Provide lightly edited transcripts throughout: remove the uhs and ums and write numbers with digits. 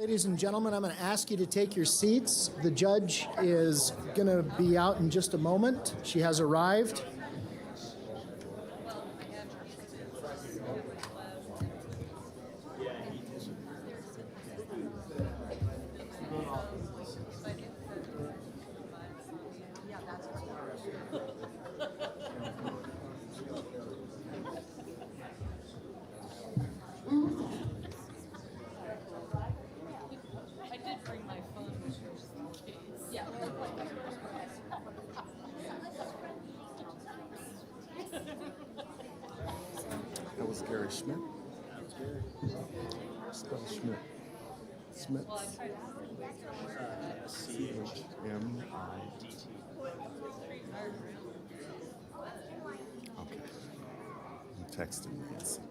Ladies and gentlemen, I'm going to ask you to take your seats. The judge is going to be out in just a moment. She has arrived. That was Gary Schmidt. Spell Schmidt. Schmidt. C-H-M-I-D-T. Okay. I'm texting Nancy.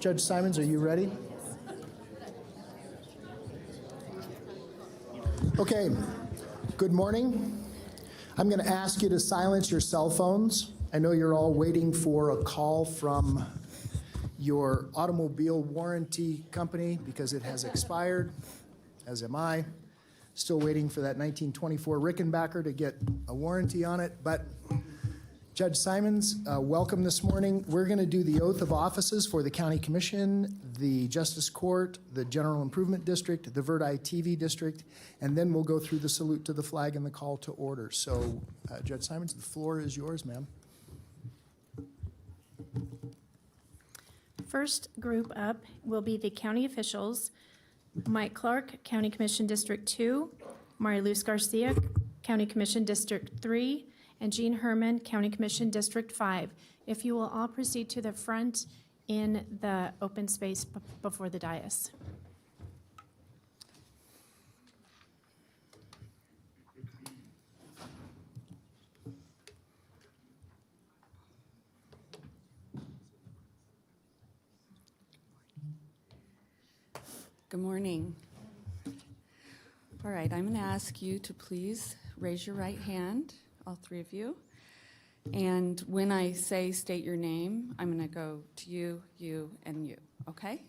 Judge Simons, are you ready? Okay, good morning. I'm going to ask you to silence your cell phones. I know you're all waiting for a call from your automobile warranty company because it has expired, as am I. Still waiting for that 1924 Rickenbacker to get a warranty on it, but Judge Simons, welcome this morning. We're going to do the oath of offices for the County Commission, the Justice Court, the General Improvement District, the Verdi TV District, and then we'll go through the salute to the flag and the call to order. So, Judge Simons, the floor is yours, ma'am. First group up will be the county officials. Mike Clark, County Commission District 2, Mari Luz Garcia, County Commission District 3, and Jean Herman, County Commission District 5. If you will all proceed to the front in the open space before the dais. Good morning. All right, I'm going to ask you to please raise your right hand, all three of you. And when I say state your name, I'm going to go to you, you, and you, okay?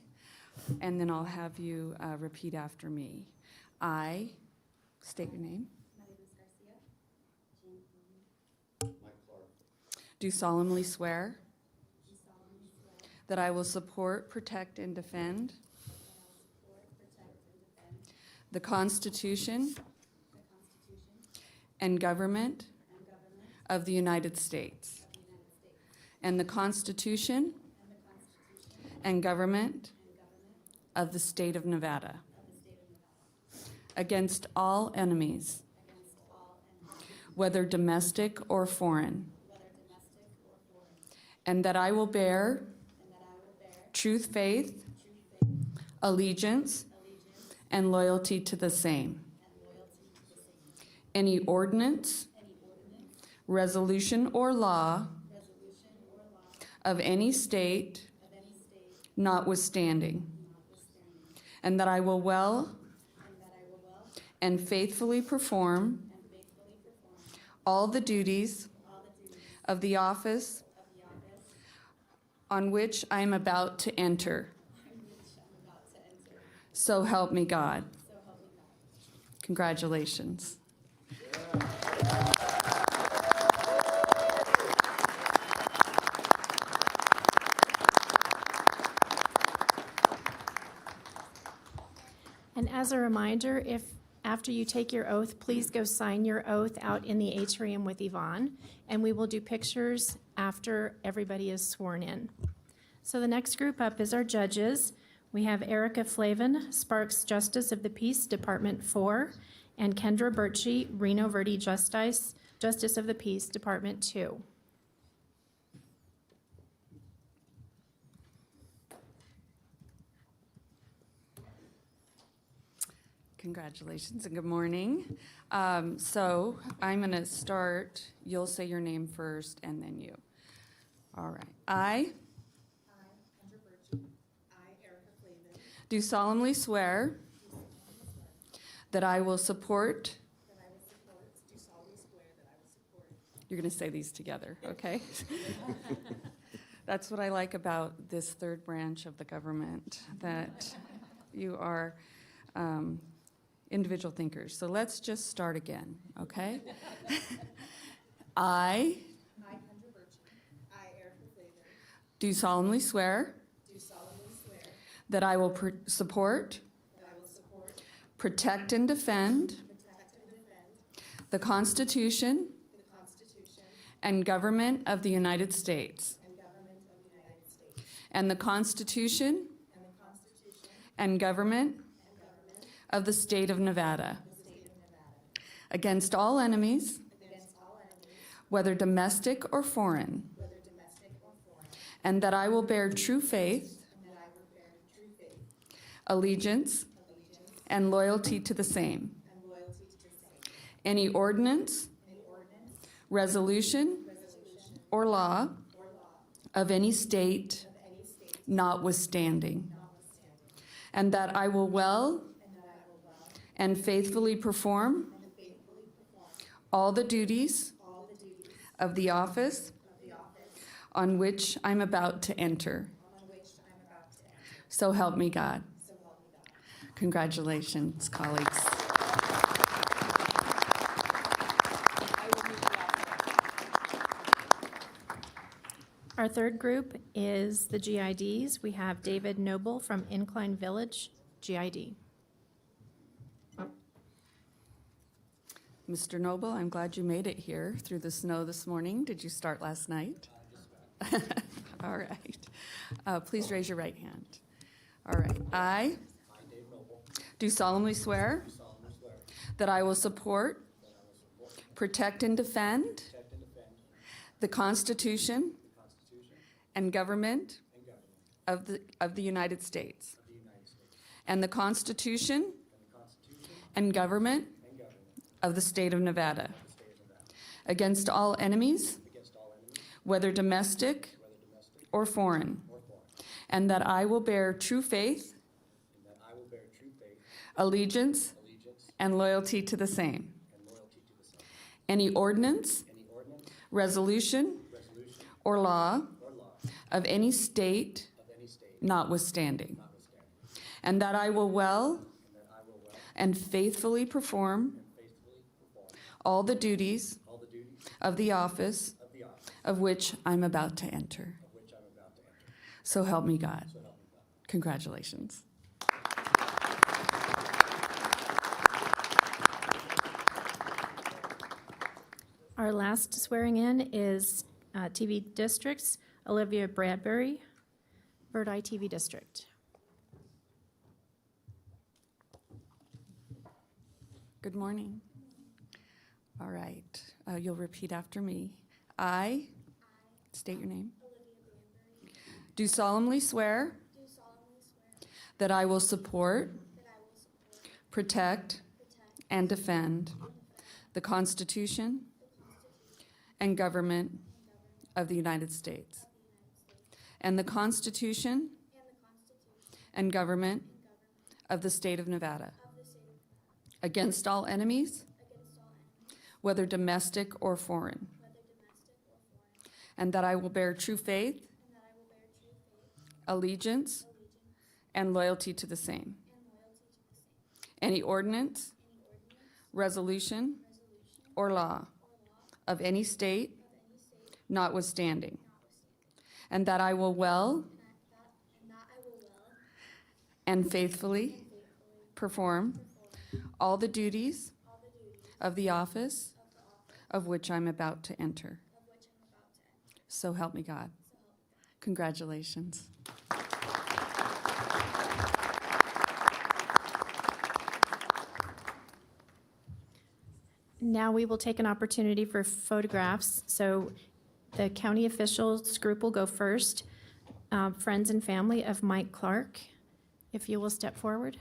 And then I'll have you repeat after me. I, state your name. Do solemnly swear that I will support, protect, and defend the Constitution and government of the United States, and the Constitution and government of the state of Nevada, against all enemies, whether domestic or foreign, and that I will bear truth, faith, allegiance, and loyalty to the same. Any ordinance, resolution, or law of any state notwithstanding, and that I will well and faithfully perform all the duties of the office on which I am about to enter. So help me God. Congratulations. And as a reminder, if after you take your oath, please go sign your oath out in the atrium with Yvonne, and we will do pictures after everybody is sworn in. So the next group up is our judges. We have Erica Flavin, Sparks Justice of the Peace, Department 4, and Kendra Birchie, Reno Verde Justice of the Peace, Department 2. Congratulations and good morning. So I'm going to start. You'll say your name first and then you. All right. I, Kendra Birchie, I do solemnly swear that I will support. You're going to say these together, okay? That's what I like about this third branch of the government, that you are individual thinkers. So let's just start again, okay? I do solemnly swear that I will support, protect, and defend the Constitution and government of the United States, and the Constitution and government of the state of Nevada, against all enemies, whether domestic or foreign, and that I will bear true faith, allegiance, and loyalty to the same. Any ordinance, resolution, or law of any state notwithstanding, and that I will well and faithfully perform all the duties of the office on which I'm about to enter. So help me God. Congratulations, colleagues. Our third group is the GIDs. We have David Noble from Incline Village, GID. Mr. Noble, I'm glad you made it here through the snow this morning. Did you start last night? All right. Please raise your right hand. All right. I do solemnly swear that I will support, protect, and defend the Constitution and government of the United States, and the Constitution and government of the state of Nevada, against all enemies, whether domestic or foreign, and that I will bear true faith, allegiance, and loyalty to the same. Any ordinance, resolution, or law of any state notwithstanding, and that I will well and faithfully perform all the duties of the office of which I'm about to enter. So help me God. Congratulations. Our last swearing in is TV districts, Olivia Bradbury, Bird Eye TV District. Good morning. All right, you'll repeat after me. I, state your name, do solemnly swear that I will support, protect, and defend the Constitution and government of the United States, and the Constitution and government of the state of Nevada, against all enemies, whether domestic or foreign, and that I will bear true faith, allegiance, and loyalty to the same. Any ordinance, resolution, or law of any state notwithstanding, and that I will well and faithfully perform all the duties of the office of which I'm about to enter. So help me God. Congratulations. Now we will take an opportunity for photographs. So the county officials group will go first. Friends and family of Mike Clark, if you will step forward.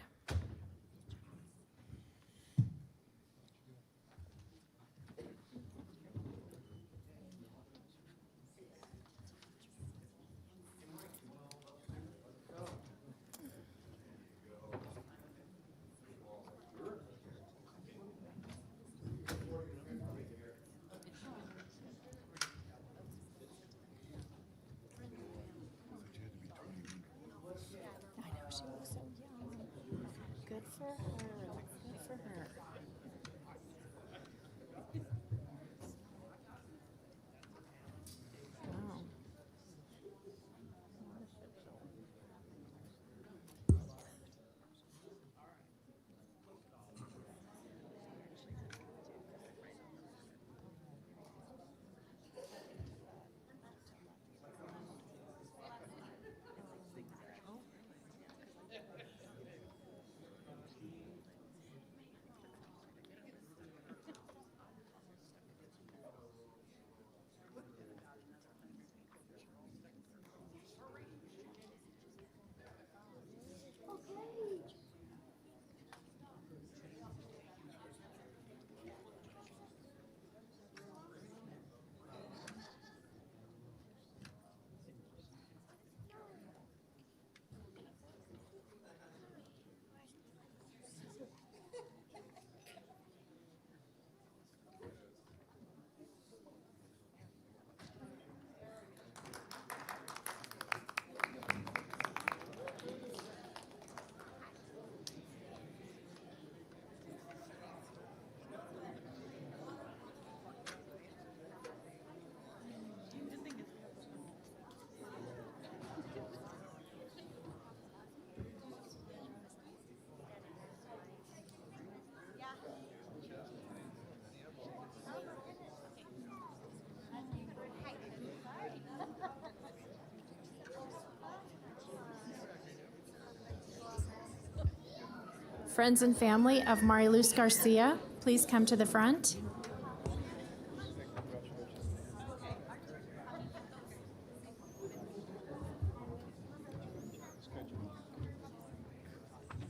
Friends and family of Mariluz Garcia, please come to the front.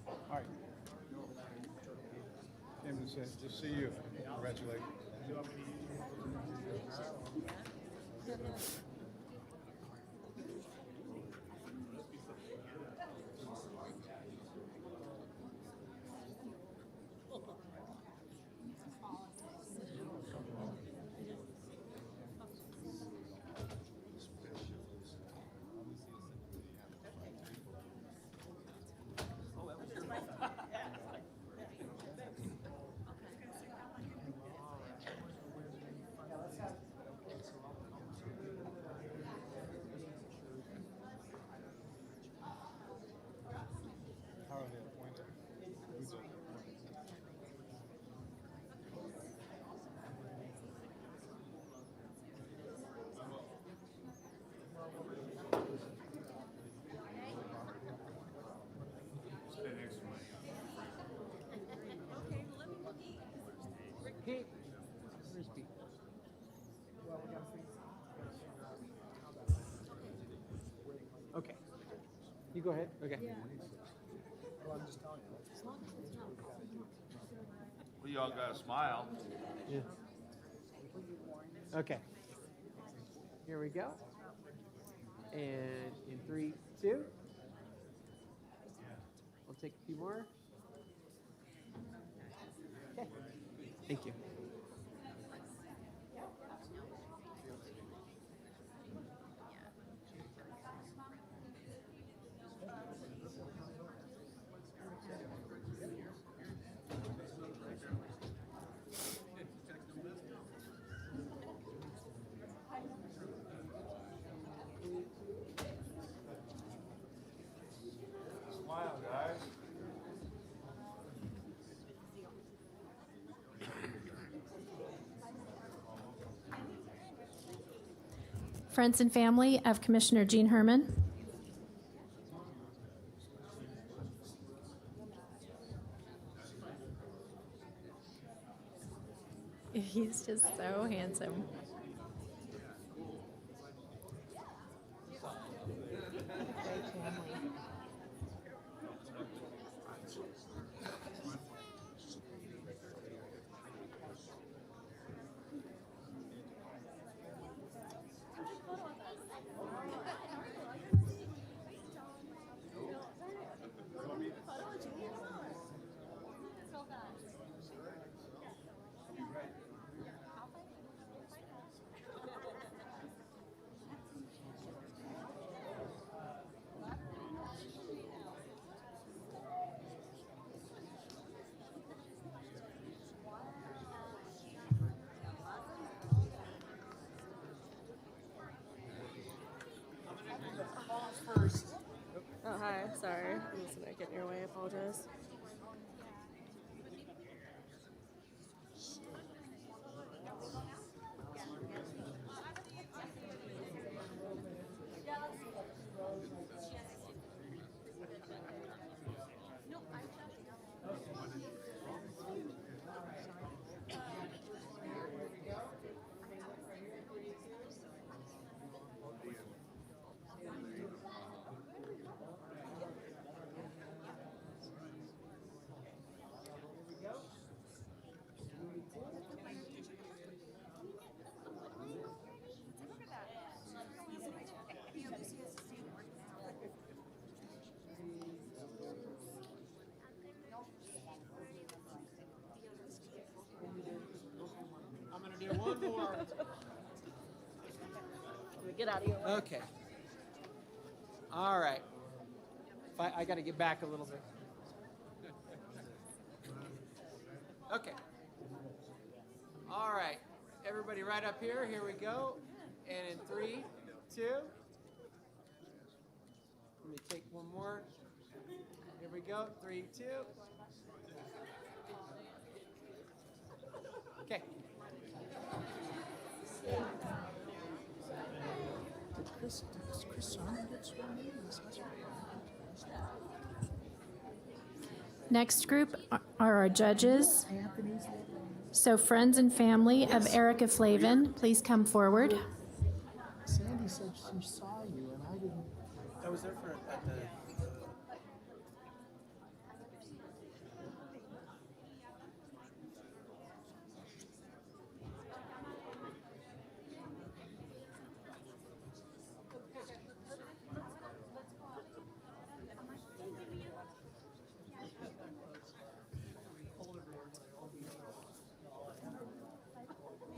All right. Came to see you. Congratulations. How are they appointed? Who's appointed? Okay. You go ahead. Okay. Well, y'all got a smile. Yeah. Okay. Here we go. And in 3, 2. We'll take a few more. Okay. Thank you. Smile, guys. Friends and family of Commissioner Gene Herman. He's just so handsome. Oh, hi. Sorry. I'm just gonna get in your way. I apologize. I'm going to do one more. Get out of here. Okay. All right. I got to get back a little bit. Okay. All right. Everybody right up here. Here we go. And in 3, 2. Let me take one more. Here we go. 3, 2. Okay. Does Chris Sarno get sworn in? Next group are our judges. So friends and family of Erica Flavin, please come forward. Sandy said she saw you, and I didn't. I was there for at the.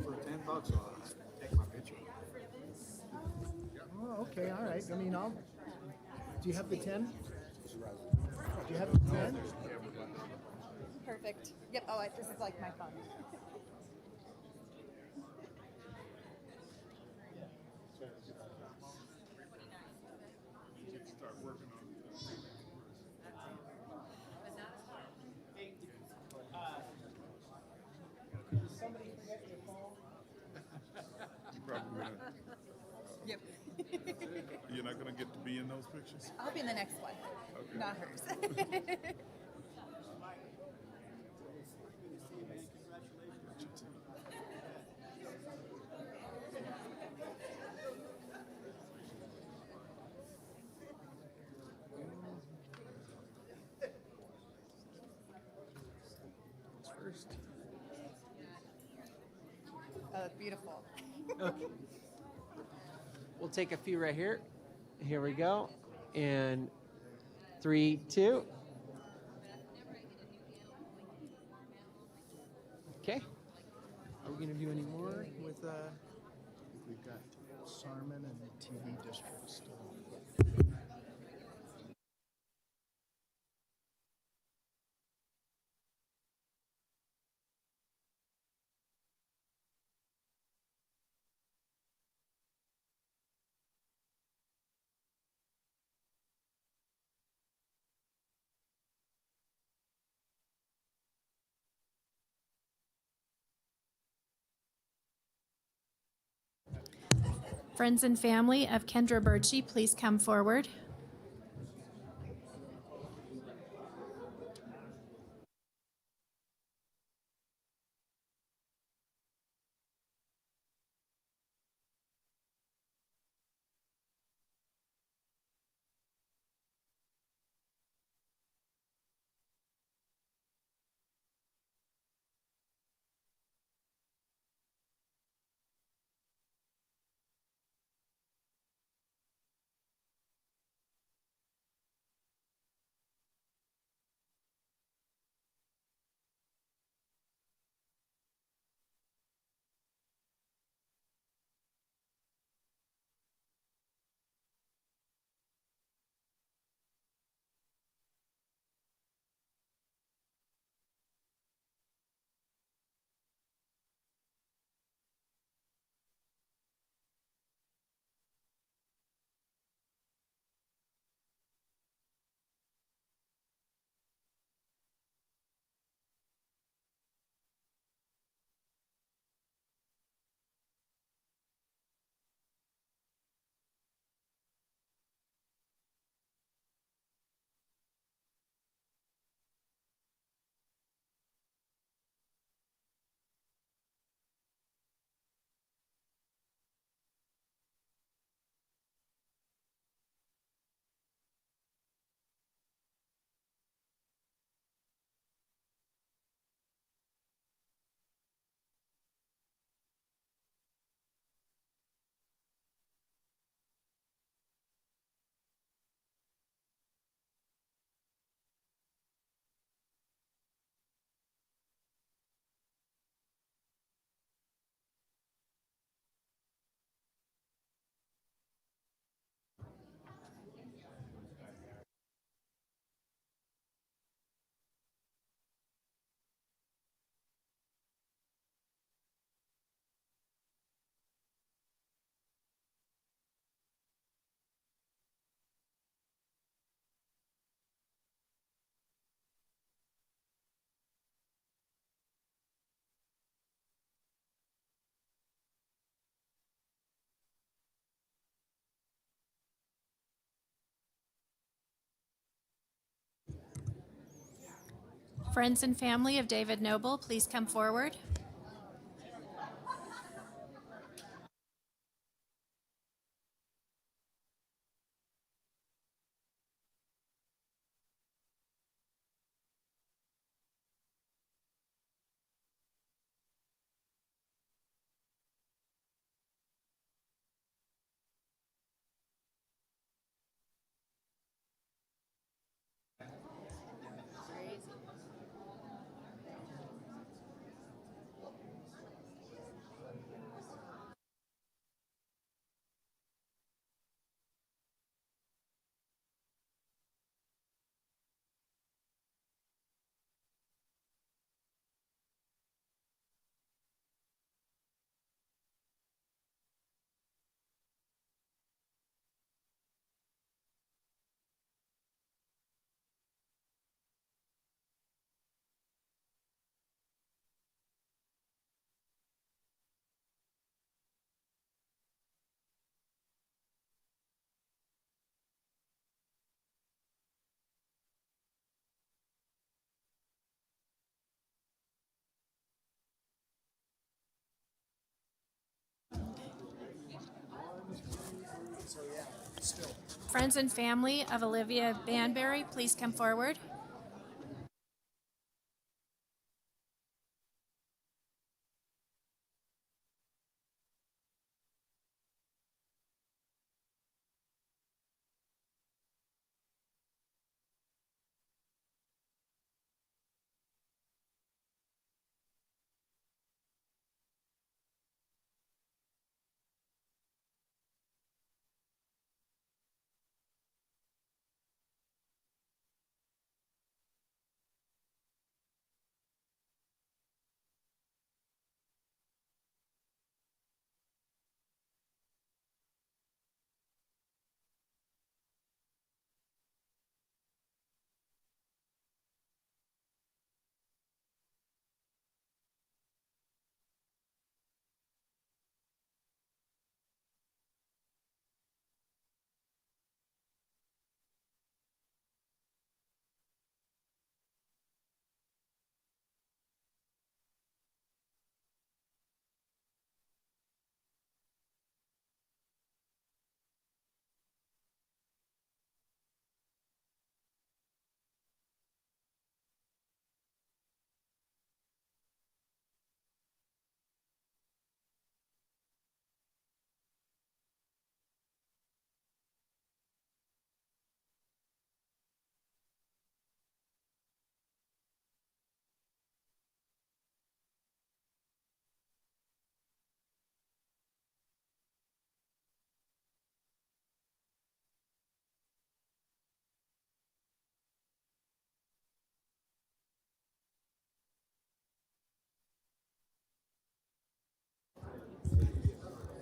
For $10, I'll take my picture. Oh, okay, all right. I mean, I'll. Do you have the 10? Do you have the 10? Perfect. Yep. Oh, this is like my phone. You probably gonna, Yep. you're not gonna get to be in those pictures? I'll be in the next one. Okay. Not hers. First. Oh, that's beautiful. Okay. We'll take a few right here. Here we go. And 3, 2. Okay. Are we going to do any more with We've got Sarman and the TV district still. Friends and family of Kendra Birchie, please come forward. Friends and family of David Noble, please come forward. Friends and family of Olivia Banbury, please come forward.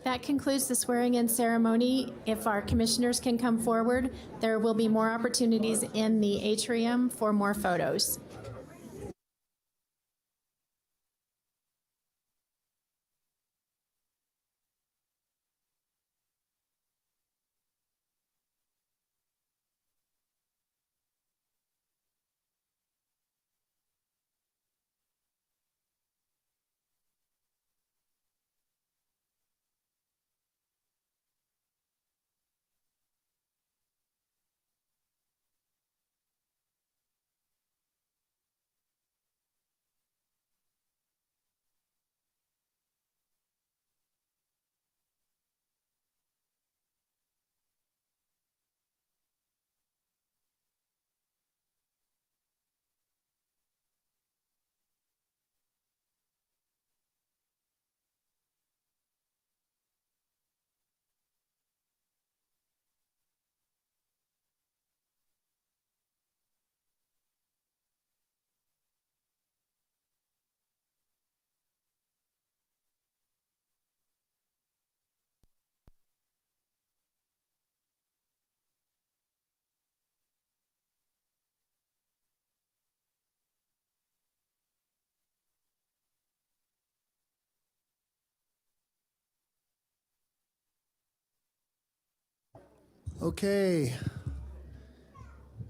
That concludes the swearing-in ceremony. If our commissioners can come forward, there will be more opportunities in the atrium for more photos. Okay.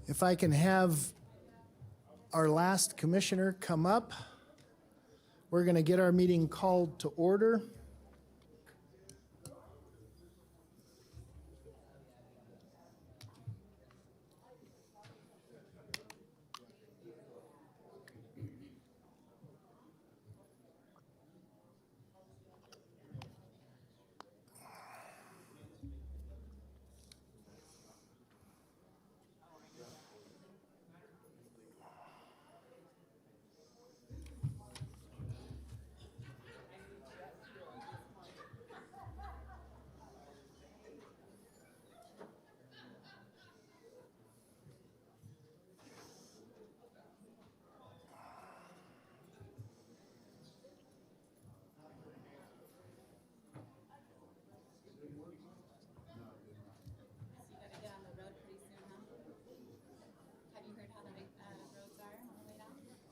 If I can have our last commissioner come up. We're going to get our meeting called to order.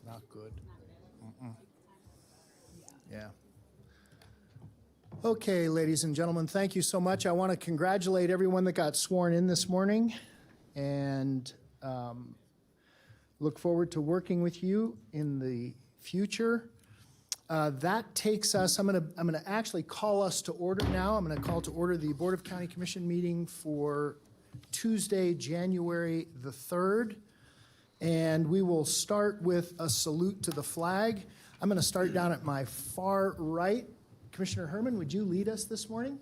Not good. Yeah. Okay, ladies and gentlemen, thank you so much. I want to congratulate everyone that got sworn in this morning and look forward to working with you in the future. That takes us, I'm gonna actually call us to order now. I'm gonna call to order the Board of County Commission meeting for Tuesday, January the 3rd. And we will start with a salute to the flag. I'm going to start down at my far right. Commissioner Herman, would you lead us this morning?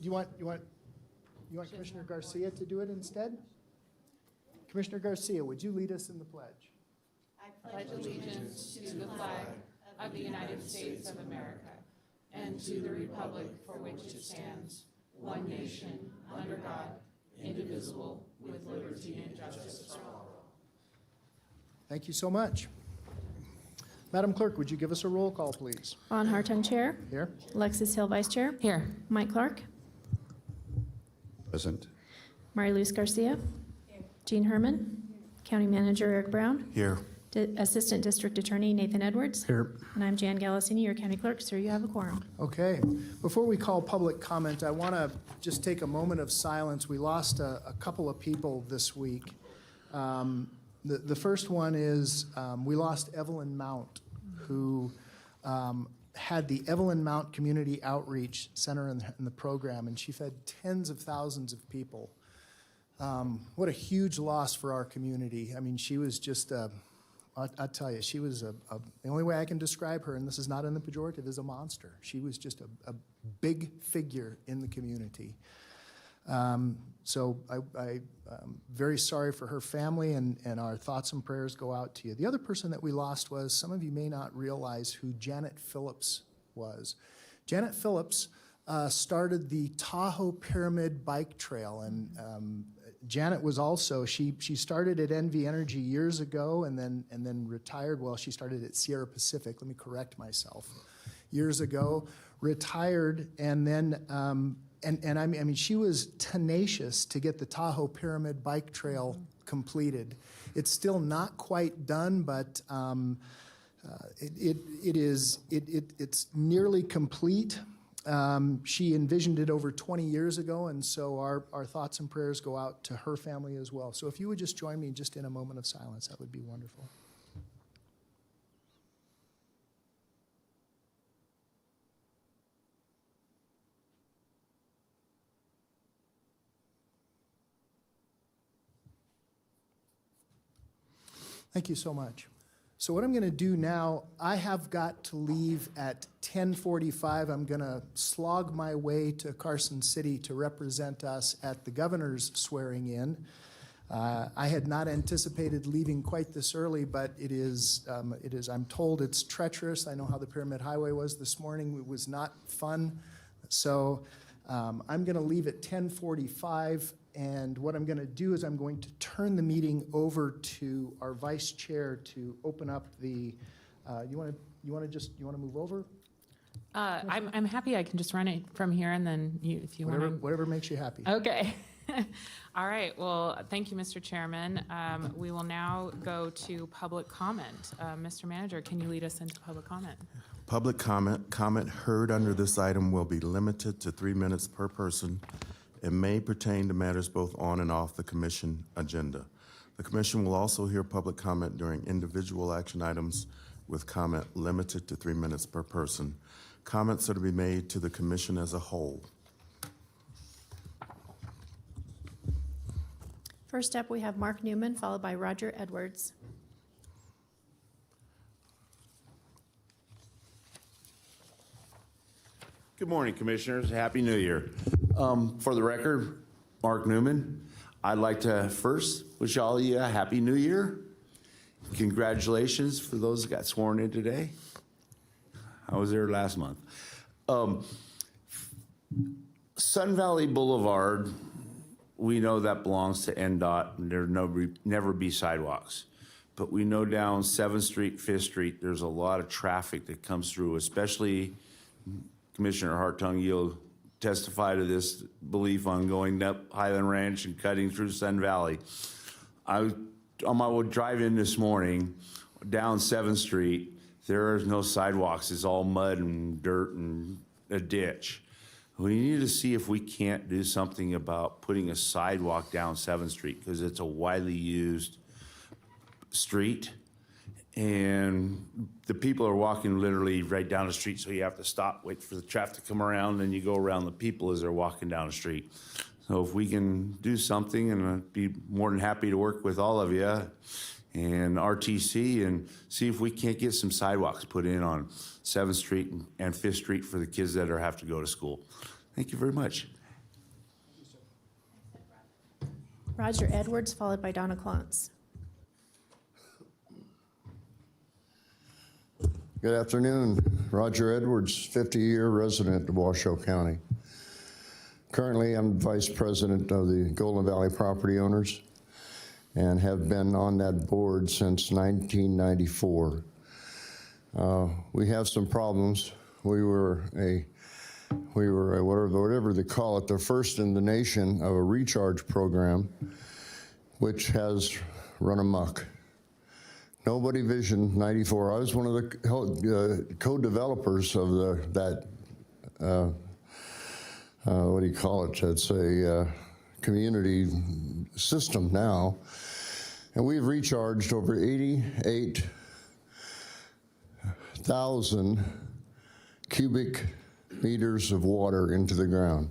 You want Commissioner Garcia to do it instead? Commissioner Garcia, would you lead us in the pledge? I pledge allegiance to the flag of the United States of America and to the republic for which it stands, one nation, under God, indivisible, with liberty and justice for all. Thank you so much. Madam Clerk, would you give us a roll call, please? Ron Hartung, Chair. Here. Alexis Hill, Vice Chair. Here. Mike Clark. Present. Mary Luz Garcia. Jean Herman. County Manager Eric Brown. Here. Assistant District Attorney Nathan Edwards. Here. And I'm Jan Galasini, your County Clerk. Sir, you have a quorum. Okay. Before we call public comment, I want to just take a moment of silence. We lost a couple of people this week. The first one is we lost Evelyn Mount, who had the Evelyn Mount Community Outreach Center in the program, and she fed tens of thousands of people. What a huge loss for our community. I mean, she was just I'll tell you, she was the only way I can describe her, and this is not in the pejorative, is a monster. She was just a big figure in the community. So I'm very sorry for her family, and our thoughts and prayers go out to you. The other person that we lost was, some of you may not realize who Janet Phillips was. Janet Phillips started the Tahoe Pyramid Bike Trail, and Janet was also, she started at NV Energy years ago and then retired. Well, she started at Sierra Pacific, let me correct myself, years ago, retired, and then I mean, she was tenacious to get the Tahoe Pyramid Bike Trail completed. It's still not quite done, but it's nearly complete. She envisioned it over 20 years ago, and so our thoughts and prayers go out to her family as well. So if you would just join me just in a moment of silence, that would be wonderful. Thank you so much. So what I'm going to do now, I have got to leave at 10:45. I'm going to slog my way to Carson City to represent us at the governor's swearing in. I had not anticipated leaving quite this early, but it is, I'm told it's treacherous. I know how the Pyramid Highway was this morning. It was not fun. So I'm going to leave at 10:45. And what I'm going to do is I'm going to turn the meeting over to our vice chair to open up the. You want to move over? I'm happy. I can just run it from here, and then if you want to. Whatever makes you happy. Okay. All right. Well, thank you, Mr. Chairman. We will now go to public comment. Mr. Manager, can you lead us into public comment? Public comment heard under this item will be limited to 3 minutes per person and may pertain to matters both on and off the commission agenda. The commission will also hear public comment during individual action items with comment limited to 3 minutes per person. Comments are to be made to the commission as a whole. First up, we have Mark Newman, followed by Roger Edwards. Good morning, Commissioners. Happy New Year. For the record, Mark Newman, I'd like to first wish all of you a Happy New Year. Congratulations for those that got sworn in today. I was there last month. Sun Valley Boulevard, we know that belongs to NDOT, and there never be sidewalks. But we know down 7th Street, 5th Street, there's a lot of traffic that comes through, especially Commissioner Hartung, you'll testify to this belief on going up Highland Ranch and cutting through Sun Valley. On my drive in this morning, down 7th Street, there is no sidewalks. It's all mud and dirt and a ditch. We need to see if we can't do something about putting a sidewalk down 7th Street because it's a widely used street. And the people are walking literally right down the street, so you have to stop, wait for the traffic to come around, then you go around the people as they're walking down the street. So if we can do something, and I'd be more than happy to work with all of you and RTC and see if we can't get some sidewalks put in on 7th Street and 5th Street for the kids that have to go to school. Thank you very much. Roger Edwards, followed by Donna Clontz. Good afternoon. Roger Edwards, 50-year resident of Washoe County. Currently, I'm Vice President of the Golden Valley Property Owners and have been on that board since 1994. We have some problems. We were whatever they call it, the first in the nation of a recharge program, which has run amok. Nobody visioned 94. I was one of the co-developers of that what do you call it? It's a community system now. And we've recharged over 88,000 cubic meters of water into the ground.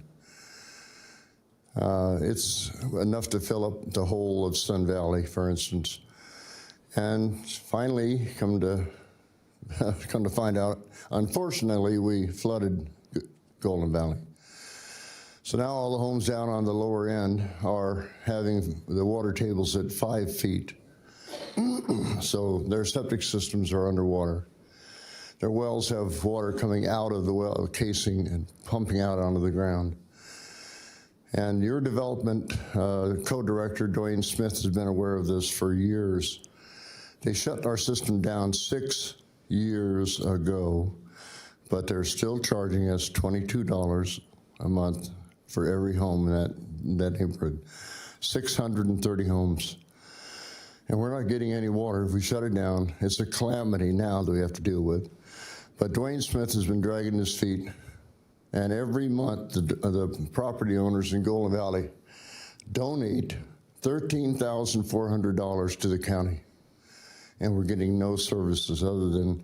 It's enough to fill up the whole of Sun Valley, for instance. And finally, come to find out, unfortunately, we flooded Golden Valley. So now all the homes down on the lower end are having the water tables at 5 feet. So their septic systems are underwater. Their wells have water coming out of the well casing and pumping out onto the ground. And your development co-director, Dwayne Smith, has been aware of this for years. They shut our system down 6 years ago, but they're still charging us $22 a month for every home in that neighborhood. 630 homes. And we're not getting any water. If we shut it down, it's a calamity now that we have to deal with. But Dwayne Smith has been dragging his feet, and every month the property owners in Golden Valley donate $13,400 to the county. And we're getting no services other than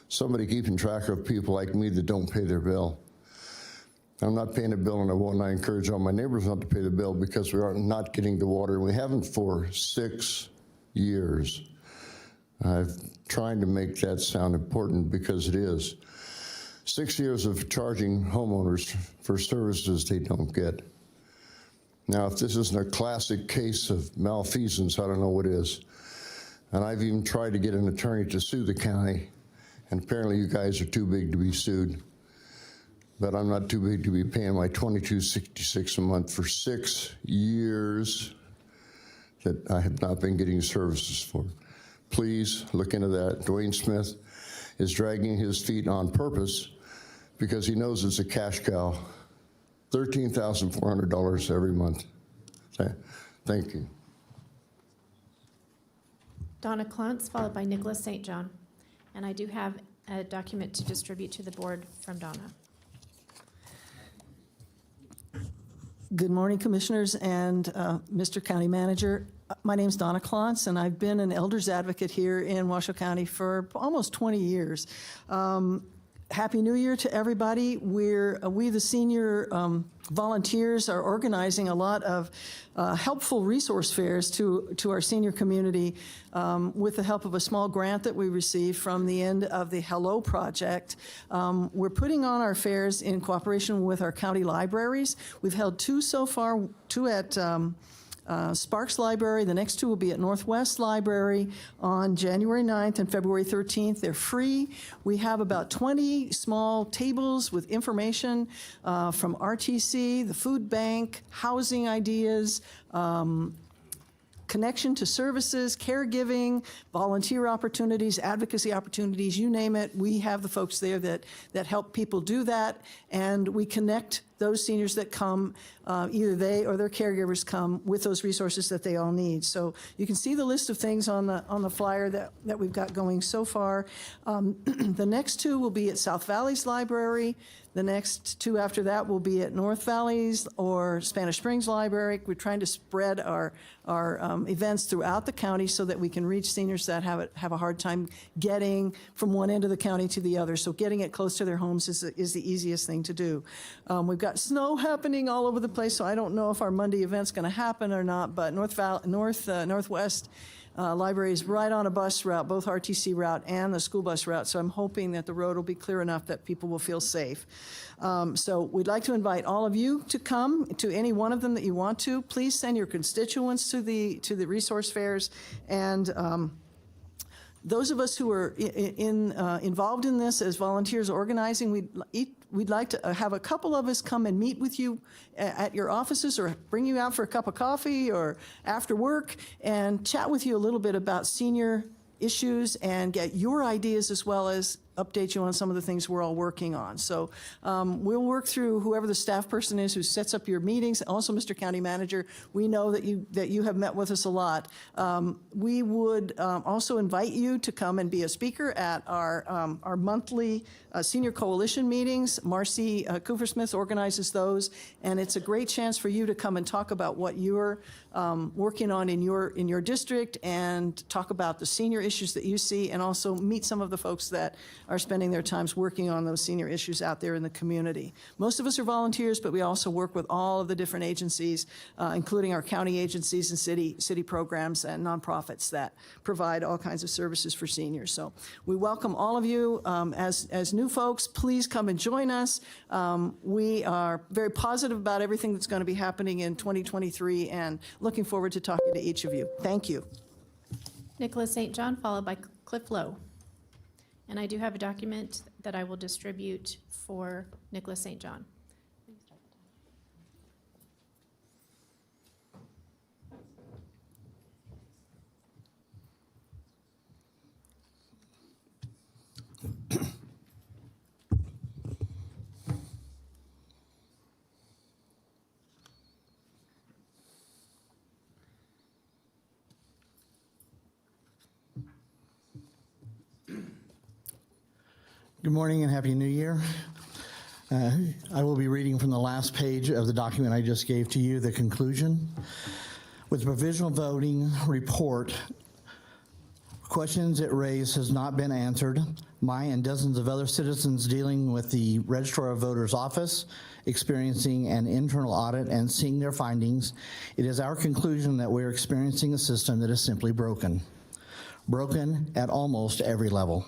somebody keeping track of people like me that don't pay their bill. I'm not paying a bill, and I encourage all my neighbors not to pay the bill because we are not getting the water. We haven't for 6 years. I'm trying to make that sound important because it is. 6 years of charging homeowners for services they don't get. Now, if this isn't a classic case of malfeasance, I don't know what is. And I've even tried to get an attorney to sue the county, and apparently you guys are too big to be sued. But I'm not too big to be paying my $22.66 a month for 6 years that I have not been getting services for. Please look into that. Dwayne Smith is dragging his feet on purpose because he knows it's a cash cow. $13,400 every month. Thank you. Donna Clontz, followed by Nicholas St. John. And I do have a document to distribute to the board from Donna. Good morning, Commissioners and Mr. County Manager. My name's Donna Klontz, and I've been an elders advocate here in Washoe County for almost 20 years. Happy New Year to everybody. We, the senior volunteers, are organizing a lot of helpful resource fairs to our senior community with the help of a small grant that we received from the end of the Hello Project. We're putting on our fairs in cooperation with our county libraries. We've held two so far, two at Sparks Library. The next two will be at Northwest Library on January 9th and February 13th. They're free. We have about 20 small tables with information from RTC, the food bank, housing ideas, connection to services, caregiving, volunteer opportunities, advocacy opportunities, you name it. We have the folks there that help people do that, and we connect those seniors that come, either they or their caregivers come with those resources that they all need. So you can see the list of things on the flyer that we've got going so far. The next two will be at South Valley's Library. The next two after that will be at North Valley's or Spanish Springs Library. We're trying to spread our events throughout the county so that we can reach seniors that have a hard time getting from one end of the county to the other. So getting it close to their homes is the easiest thing to do. We've got snow happening all over the place, so I don't know if our Monday event's going to happen or not, but Northwest Library is right on a bus route, both RTC route and the school bus route, so I'm hoping that the road will be clear enough that people will feel safe. So we'd like to invite all of you to come to any one of them that you want to. Please send your constituents to the resource fairs, and those of us who are involved in this as volunteers organizing, we'd like to have a couple of us come and meet with you at your offices or bring you out for a cup of coffee or after work and chat with you a little bit about senior issues and get your ideas as well as update you on some of the things we're all working on. So we'll work through whoever the staff person is who sets up your meetings. Also, Mr. County Manager, we know that you have met with us a lot. We would also invite you to come and be a speaker at our monthly Senior Coalition meetings. Marcy Coopersmith organizes those, and it's a great chance for you to come and talk about what you're working on in your district and talk about the senior issues that you see, and also meet some of the folks that are spending their times working on those senior issues out there in the community. Most of us are volunteers, but we also work with all of the different agencies, including our county agencies and city programs and nonprofits that provide all kinds of services for seniors. So we welcome all of you. As new folks, please come and join us. We are very positive about everything that's going to be happening in 2023 and looking forward to talking to each of you. Thank you. Nicholas St. John, followed by Cliff Lowe. And I do have a document that I will distribute for Nicholas St. John. Good morning and Happy New Year. I will be reading from the last page of the document I just gave to you, the conclusion. With the provisional voting report, questions it raised has not been answered. My and dozens of other citizens dealing with the Registrar of Voters office, experiencing an internal audit and seeing their findings, it is our conclusion that we're experiencing a system that is simply broken. Broken at almost every level.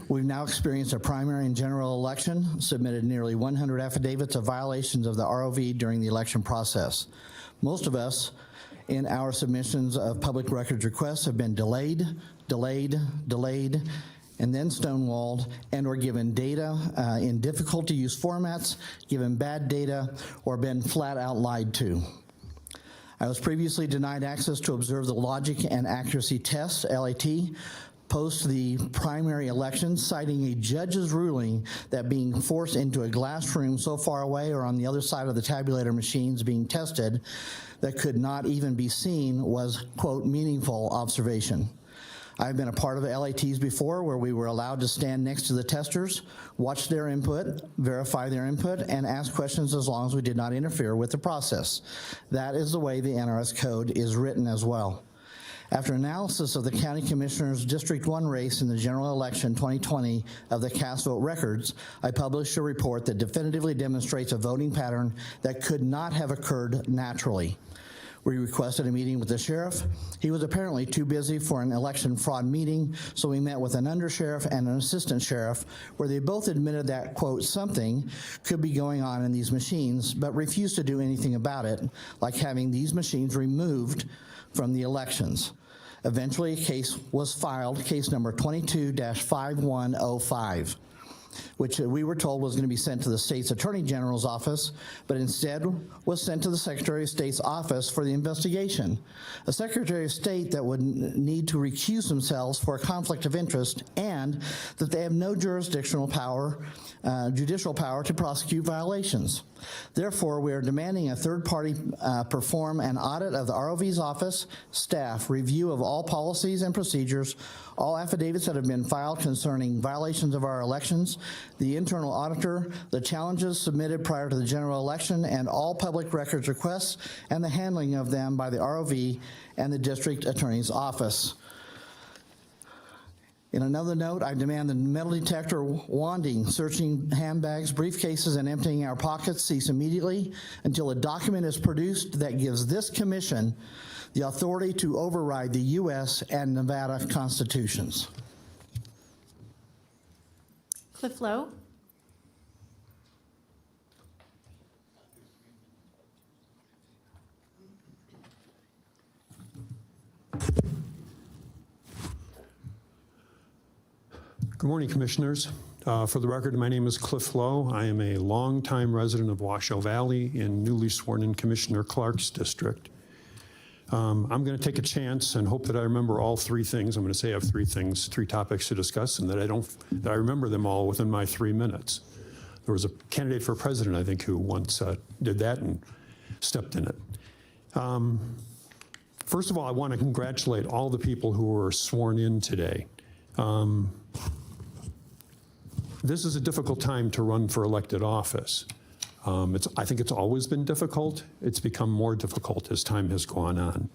We've now experienced a primary and general election, submitted nearly 100 affidavits of violations of the ROV during the election process. Most of us in our submissions of public records requests have been delayed, and then stonewalled and or given data in difficult to use formats, given bad data, or been flat out lied to. I was previously denied access to observe the logic and accuracy test, LAT, post the primary election, citing a judge's ruling that being forced into a glass room so far away or on the other side of the tabulator machines being tested that could not even be seen was, quote, meaningful observation. I've been a part of LATs before where we were allowed to stand next to the testers, watch their input, verify their input, and ask questions as long as we did not interfere with the process. That is the way the NRS code is written as well. After analysis of the County Commissioner's District 1 race in the general election 2020 of the cast vote records, I published a report that definitively demonstrates a voting pattern that could not have occurred naturally. We requested a meeting with the sheriff. He was apparently too busy for an election fraud meeting, so we met with an undersheriff and an assistant sheriff, where they both admitted that, quote, something could be going on in these machines, but refused to do anything about it, like having these machines removed from the elections. Eventually, a case was filed, case number 22-5105, which we were told was going to be sent to the state's attorney general's office, but instead was sent to the Secretary of State's office for the investigation. A Secretary of State that would need to recuse themselves for a conflict of interest, and that they have no jurisdictional power, judicial power to prosecute violations. Therefore, we are demanding a third party perform an audit of the ROV's office, staff, review of all policies and procedures, all affidavits that have been filed concerning violations of our elections, the internal auditor, the challenges submitted prior to the general election, and all public records requests and the handling of them by the ROV and the district attorney's office. In another note, I demand the metal detector wanding, searching handbags, briefcases, and emptying our pockets cease immediately until a document is produced that gives this commission the authority to override the U.S. and Nevada constitutions. Cliff Lowe. Good morning, Commissioners. For the record, my name is Cliff Lowe. I am a longtime resident of Washoe Valley in newly sworn-in Commissioner Clark's district. I'm going to take a chance and hope that I remember all three things. I'm going to say I have three things, three topics to discuss, and that I remember them all within my 3 minutes. There was a candidate for president, I think, who once did that and stepped in it. First of all, I want to congratulate all the people who were sworn in today. This is a difficult time to run for elected office. I think it's always been difficult. It's become more difficult as time has gone on.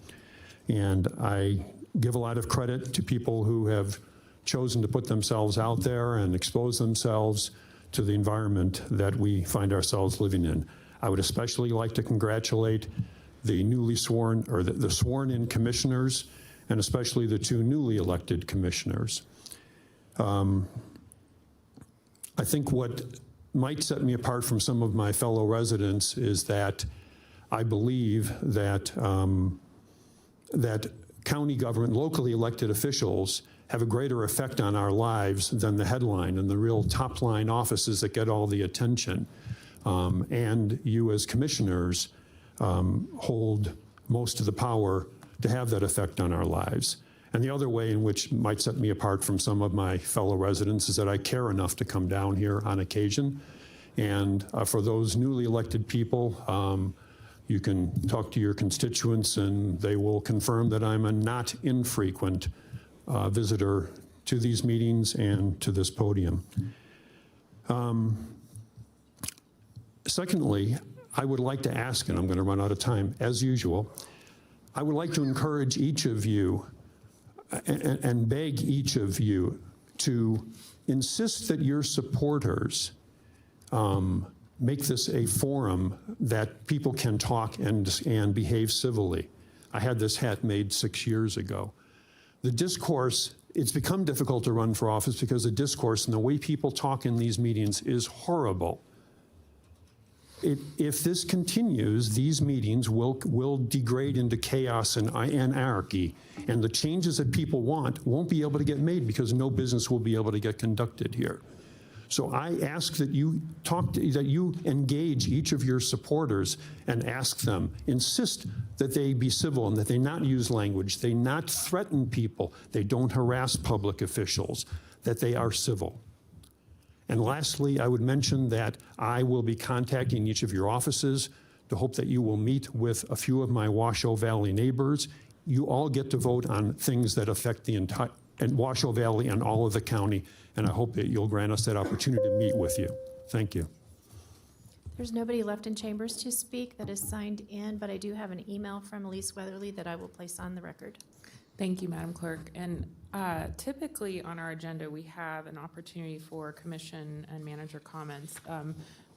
And I give a lot of credit to people who have chosen to put themselves out there and expose themselves to the environment that we find ourselves living in. I would especially like to congratulate the newly sworn, or the sworn-in commissioners, and especially the two newly elected commissioners. I think what might set me apart from some of my fellow residents is that I believe that that county government, locally elected officials, have a greater effect on our lives than the headline and the real top line offices that get all the attention. And you as commissioners hold most of the power to have that effect on our lives. And the other way in which might set me apart from some of my fellow residents is that I care enough to come down here on occasion. And for those newly elected people, you can talk to your constituents and they will confirm that I'm a not infrequent visitor to these meetings and to this podium. Secondly, I would like to ask, and I'm going to run out of time as usual, I would like to encourage each of you and beg each of you to insist that your supporters make this a forum that people can talk and behave civilly. I had this hat made 6 years ago. The discourse, it's become difficult to run for office because the discourse and the way people talk in these meetings is horrible. If this continues, these meetings will degrade into chaos and anarchy, and the changes that people want won't be able to get made because no business will be able to get conducted here. So I ask that you that you engage each of your supporters and ask them, insist that they be civil and that they not use language, they not threaten people, they don't harass public officials, that they are civil. And lastly, I would mention that I will be contacting each of your offices to hope that you will meet with a few of my Washoe Valley neighbors. You all get to vote on things that affect the and Washoe Valley and all of the county, and I hope that you'll grant us that opportunity to meet with you. Thank you. There's nobody left in chambers to speak that is signed in, but I do have an email from Elise Weatherly that I will place on the record. Thank you, Madam Clerk. And typically on our agenda, we have an opportunity for commission and manager comments.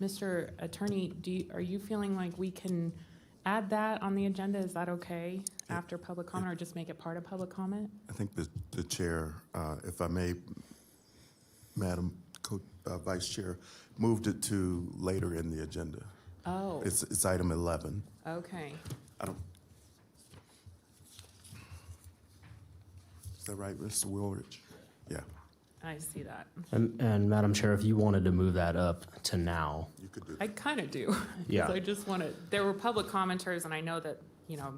Mr. Attorney, are you feeling like we can add that on the agenda? Is that okay after public comment, or just make it part of public comment? I think the chair, if I may, Madam Vice Chair, moved it to later in the agenda. Oh, It's item 11. okay. I don't. Is that right, Mr. Woolridge? Yeah, I see that. And Madam Chair, if you wanted to move that up to now, you could do I that. kind of do. Yeah. I just want to, there were public commenters, and I know that, you know,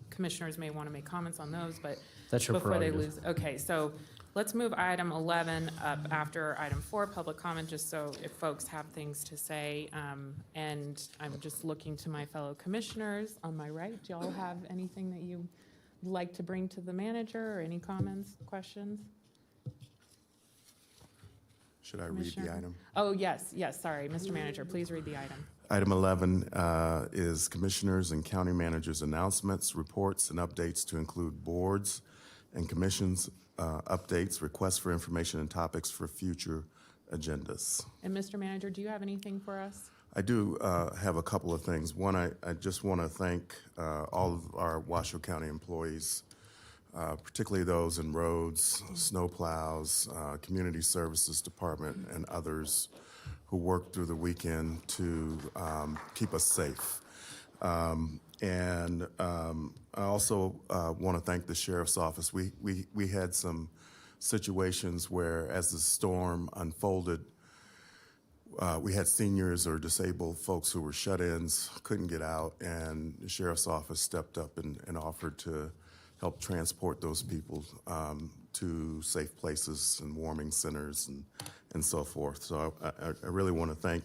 commissioners may want to make comments on those, but that's your before they prerogative. lose. Okay, so let's move item 11 up after item 4, public comment, just so if folks have things to say. And I'm just looking to my fellow commissioners on my right. Do y'all have anything that you would like to bring to the manager, or any comments, questions? Should I read the Commissioner? item? Oh, yes, sorry. Mr. Manager, please read the item. Item 11 is commissioners and county managers' announcements, reports, and updates to include boards and commissions, updates, requests for information, and topics for future agendas. And Mr. Manager, do you have anything for us? I do have a couple of things. One, I just want to thank all of our Washoe County employees, particularly those in roads, snow plows, community services department, and others who worked through the weekend to keep us safe. And I also want to thank the sheriff's office. We had some situations where, as the storm unfolded, we had seniors or disabled folks who were shut-ins, couldn't get out, and the sheriff's office stepped up and offered to help transport those people to safe places and warming centers and so forth. So I really want to thank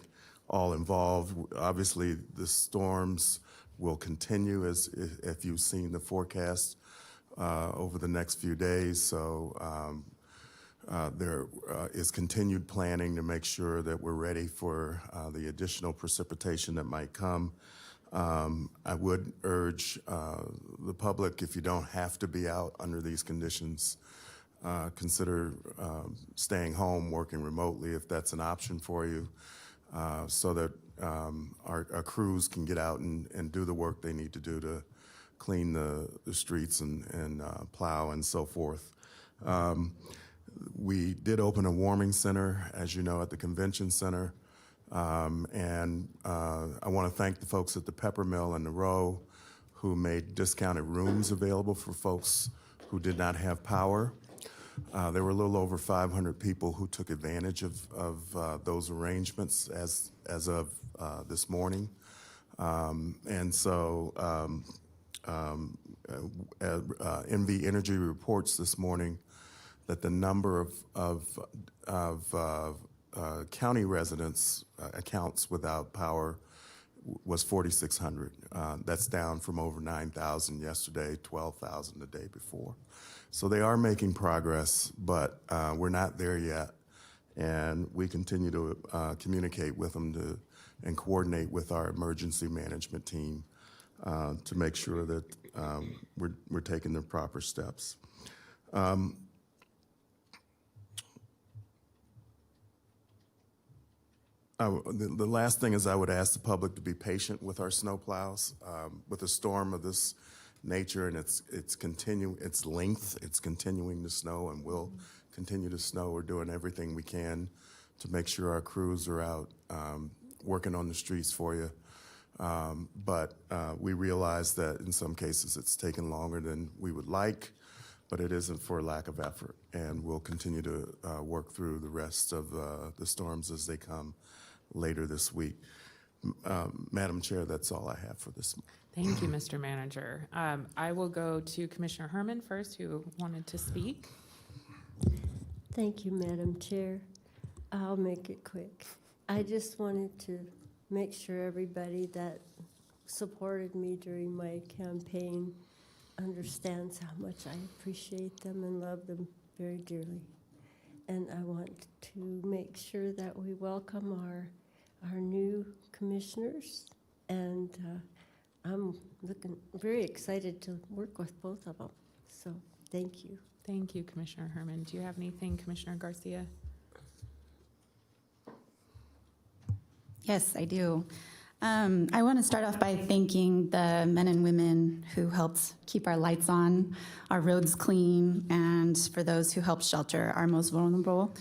all involved. Obviously, the storms will continue, as if you've seen the forecast over the next few days. So there is continued planning to make sure that we're ready for the additional precipitation that might come. I would urge the public, if you don't have to be out under these conditions, consider staying home, working remotely if that's an option for you, so that our crews can get out and do the work they need to do to clean the streets and plow and so forth. We did open a warming center, as you know, at the convention center. And I want to thank the folks at the Pepper Mill and the Row who made discounted rooms available for folks who did not have power. There were a little over 500 people who took advantage of those arrangements as of this morning. And so NV Energy reports this morning that the number of county residents accounts without power was 4,600. That's down from over 9,000 yesterday, 12,000 the day before. So they are making progress, but we're not there yet. And we continue to communicate with them and coordinate with our emergency management team to make sure that we're taking the proper steps. The last thing is I would ask the public to be patient with our snow plows. With a storm of this nature and its length, it's continuing to snow and will continue to snow. We're doing everything we can to make sure our crews are out working on the streets for you. But we realize that in some cases it's taken longer than we would like, but it isn't for lack of effort. And we'll continue to work through the rest of the storms as they come later this week. Madam Chair, that's all I have for this. Thank you, Mr. Manager. I will go to Commissioner Herman first, who wanted to speak. Thank you, Madam Chair. I'll make it quick. I just wanted to make sure everybody that supported me during my campaign understands how much I appreciate them and love them very dearly. And I want to make sure that we welcome our new commissioners, and I'm looking very excited to work with both of them. So thank you. Thank you, Commissioner Herman. Do you have anything, Commissioner Garcia? Yes, I do. I want to start off by thanking the men and women who helped keep our lights on, our roads clean, and for those who helped shelter our most vulnerable.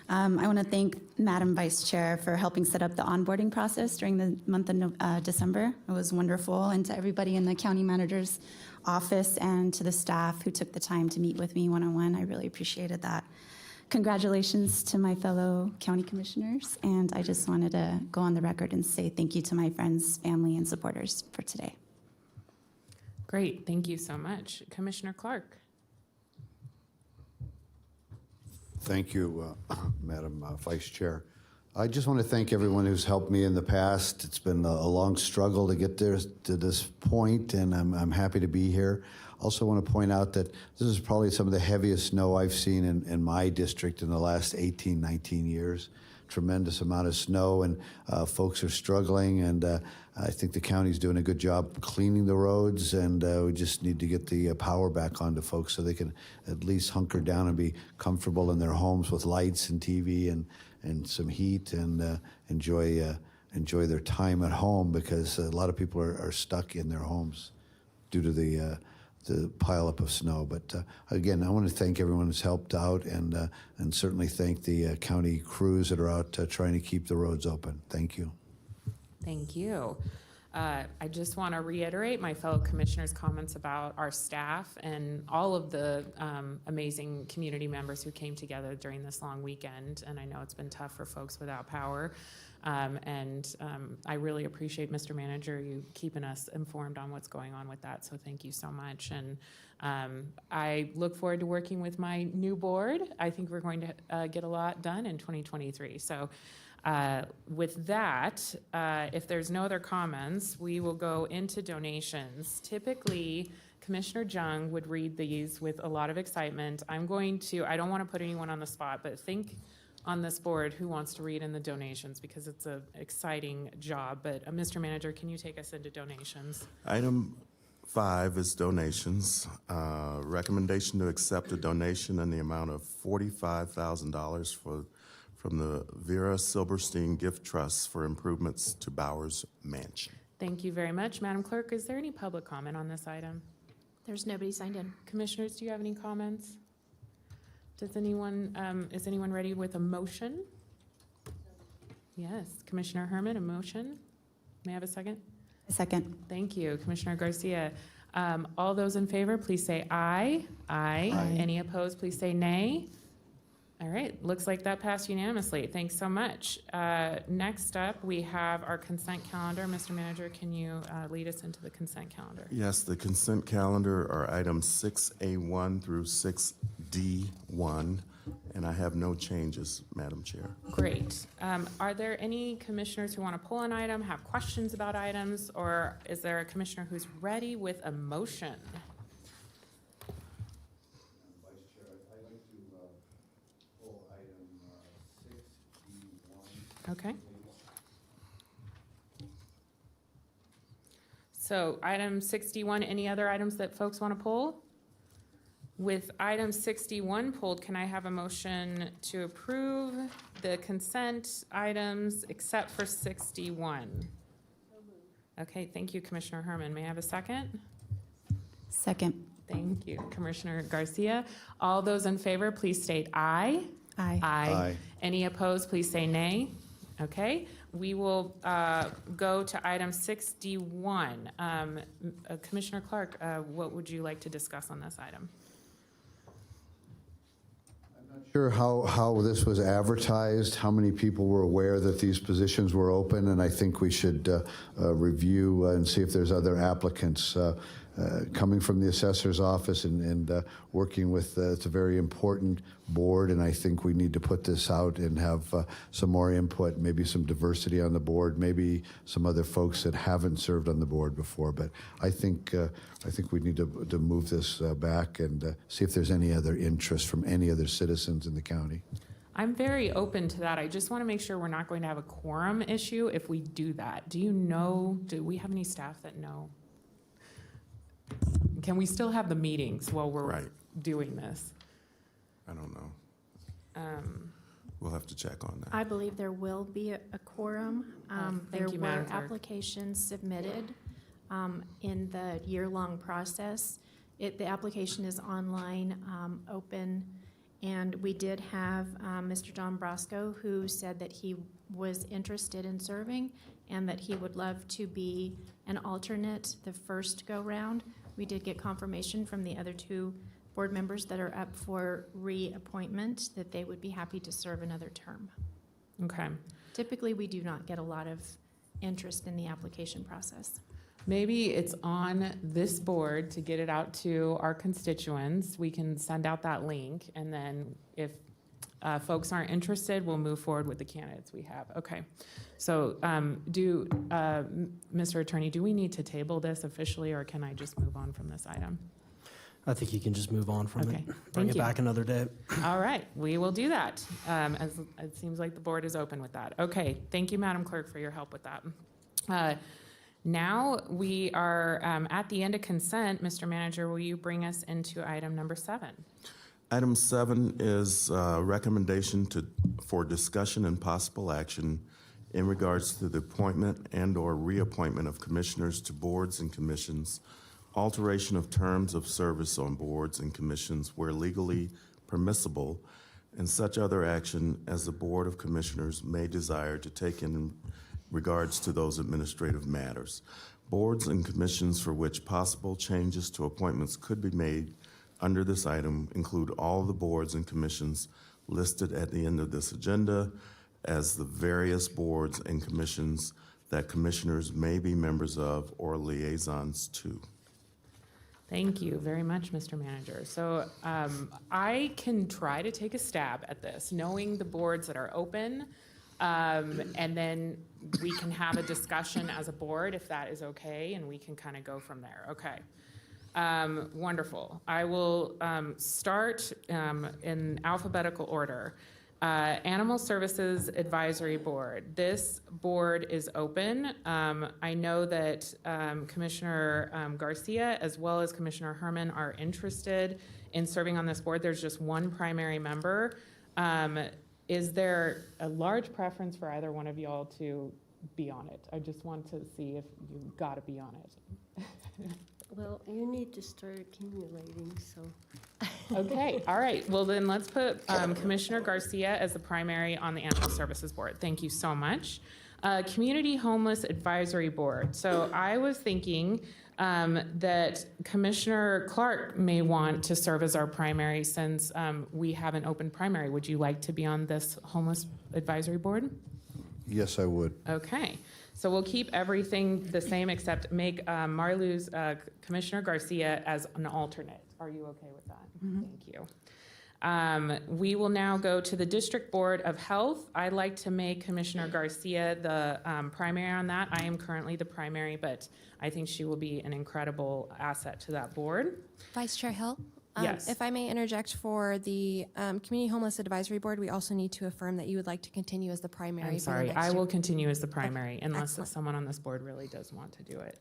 I want to thank Madam Vice Chair for helping set up the onboarding process during the month of December. It was wonderful. And to everybody in the county manager's office and to the staff who took the time to meet with me one-on-one, I really appreciated that. Congratulations to my fellow county commissioners, and I just wanted to go on the record and say thank you to my friends, family, and supporters for today. Great, thank you so much. Commissioner Clark. Thank you, Madam Vice Chair. I just want to thank everyone who's helped me in the past. It's been a long struggle to get there to this point, and I'm happy to be here. Also want to point out that this is probably some of the heaviest snow I've seen in my district in the last 18, 19 years. Tremendous amount of snow, and folks are struggling, and I think the county's doing a good job cleaning the roads, and we just need to get the power back onto folks so they can at least hunker down and be comfortable in their homes with lights and TV and some heat, and enjoy their time at home, because a lot of people are stuck in their homes due to the pileup of snow. But again, I want to thank everyone who's helped out, and certainly thank the county crews that are out trying to keep the roads open. Thank you. Thank you. I just want to reiterate my fellow commissioners' comments about our staff and all of the amazing community members who came together during this long weekend. And I know it's been tough for folks without power. I really appreciate, Mr. Manager, you keeping us informed on what's going on with that. So thank you so much. And I look forward to working with my new board. I think we're going to get a lot done in 2023. So with that, if there's no other comments, we will go into donations. Typically, Commissioner Jung would read these with a lot of excitement. I don't want to put anyone on the spot, but think on this board who wants to read in the donations, because it's an exciting job. But Mr. Manager, can you take us into donations? Item 5 is donations. Recommendation to accept a donation in the amount of $45,000 from the Vera Silberstein Gift Trust for improvements to Bowers Mansion. Thank you very much. Madam Clerk, is there any public comment on this item? There's nobody signed in. Commissioners, do you have any comments? Is anyone ready with a motion? Yes, Commissioner Herman, a motion. May I have a second? A second. Thank you, Commissioner Garcia. All those in favor, please say aye. Aye. Any opposed, please say nay. All right, looks like that passed unanimously. Thanks so much. Next up, we have our consent calendar. Mr. Manager, can you lead us into the consent calendar? Yes, the consent calendar are items 6A1 through 6D1, and I have no changes, Madam Chair. Great. Are there any commissioners who want to pull an item, have questions about items, or is there a commissioner who's ready with a motion? Okay. So item 61, any other items that folks want to pull? With item 61 pulled, can I have a motion to approve the consent items except for 61? Okay, thank you, Commissioner Herman. May I have a second? Second. Thank you, Commissioner Garcia. All those in favor, please state aye. Aye. Aye. Any opposed, please say nay. Okay, we will go to item 61. Commissioner Clark, what would you like to discuss on this item? Sure how this was advertised, how many people were aware that these positions were open, and I think we should review and see if there's other applicants. coming from the assessor's office and working with, it's a very important board, and I think we need to put this out and have some more input, maybe some diversity on the board, maybe some other folks that haven't served on the board before. But I think we need to move this back and see if there's any other interest from any other citizens in the county. I'm very open to that. I just want to make sure we're not going to have a quorum issue if we do that. Do we have any staff that know? Can we still have the meetings while we're doing this? I don't know. We'll have to check on that. I believe there will be a quorum. There you, were Madam Clerk. applications submitted in the year-long process. The application is online, open, and we did have Mr. Don Brasco, who said that he was interested in serving and that he would love to be an alternate the first go-round. We did get confirmation from the other two board members that are up for reappointment that they would be happy to serve another term. Okay. Typically, we do not get a lot of interest in the application process. Maybe it's on this board to get it out to our constituents. We can send out that link, and then if folks aren't interested, we'll move forward with the candidates we have. Okay. So Mr. Attorney, do we need to table this officially, or can I just move on from this item? I think you can just move on from Okay, it. Bring thank it you. back another day. All right, we will do that. As it seems like the board is open with that. Okay, thank you, Madam Clerk, for your help with that. Now we are at the end of consent. Mr. Manager, will you bring us into item number 7? Item 7 is recommendation for discussion and possible action in regards to the appointment and/or reappointment of commissioners to boards and commissions, alteration of terms of service on boards and commissions where legally permissible, and such other action as the Board of Commissioners may desire to take in regards to those administrative matters. Boards and commissions for which possible changes to appointments could be made under this item include all the boards and commissions listed at the end of this agenda as the various boards and commissions that commissioners may be members of or liaisons to. Thank you very much, Mr. Manager. So I can try to take a stab at this, knowing the boards that are open, and then we can have a discussion as a board if that is okay, and we can kind of go from there. Okay. Wonderful. I will start in alphabetical order. Animal Services Advisory Board. This board is open. I know that Commissioner Garcia as well as Commissioner Herman are interested in serving on this board. There's just one primary member. Is there a large preference for either one of y'all to be on it? I just want to see if you've got to be on it. Well, you need to start accumulating, so. Okay, all right. Well, then let's put Commissioner Garcia as the primary on the Animal Services Board. Thank you so much. Community Homeless Advisory Board. So I was thinking that Commissioner Clark may want to serve as our primary since we have an open primary. Would you like to be on this Homeless Advisory Board? Yes, I would. Okay. So we'll keep everything the same except make Marlu's Commissioner Garcia as an alternate. Are you okay with that? Mm-hmm. Thank you. We will now go to the District Board of Health. I'd like to make Commissioner Garcia the primary on that. I am currently the primary, but I think she will be an incredible asset to that board. Vice Chair Hill? Yes. If I may interject for the Community Homeless Advisory Board, we also need to affirm that you would like to continue as the primary. I'm for the sorry, next I year. will continue as the primary unless Excellent. someone on this board really does want to do it.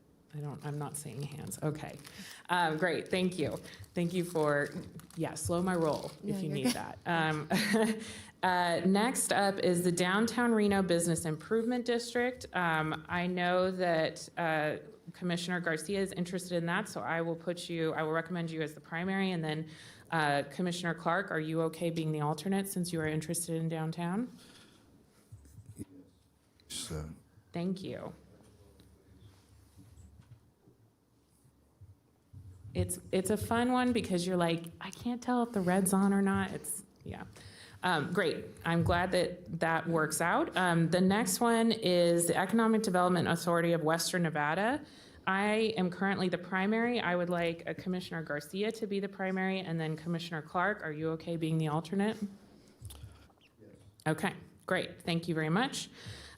I'm not seeing hands. Okay. Great, thank you. Thank you for, slow my roll if No, you you're need good. that. Next up is the Downtown Reno Business Improvement District. I know that Commissioner Garcia is interested in that, so I will recommend you as the primary, and then Commissioner Clark, are you okay being the alternate since you are interested in downtown? So, Thank you. It's a fun one because you're like, I can't tell if the red's on or not. Great. I'm glad that works out. The next one is the Economic Development Authority of Western Nevada. I am currently the primary. I would like Commissioner Garcia to be the primary, and then Commissioner Clark, are you okay being the alternate? Okay, great. Thank you very much.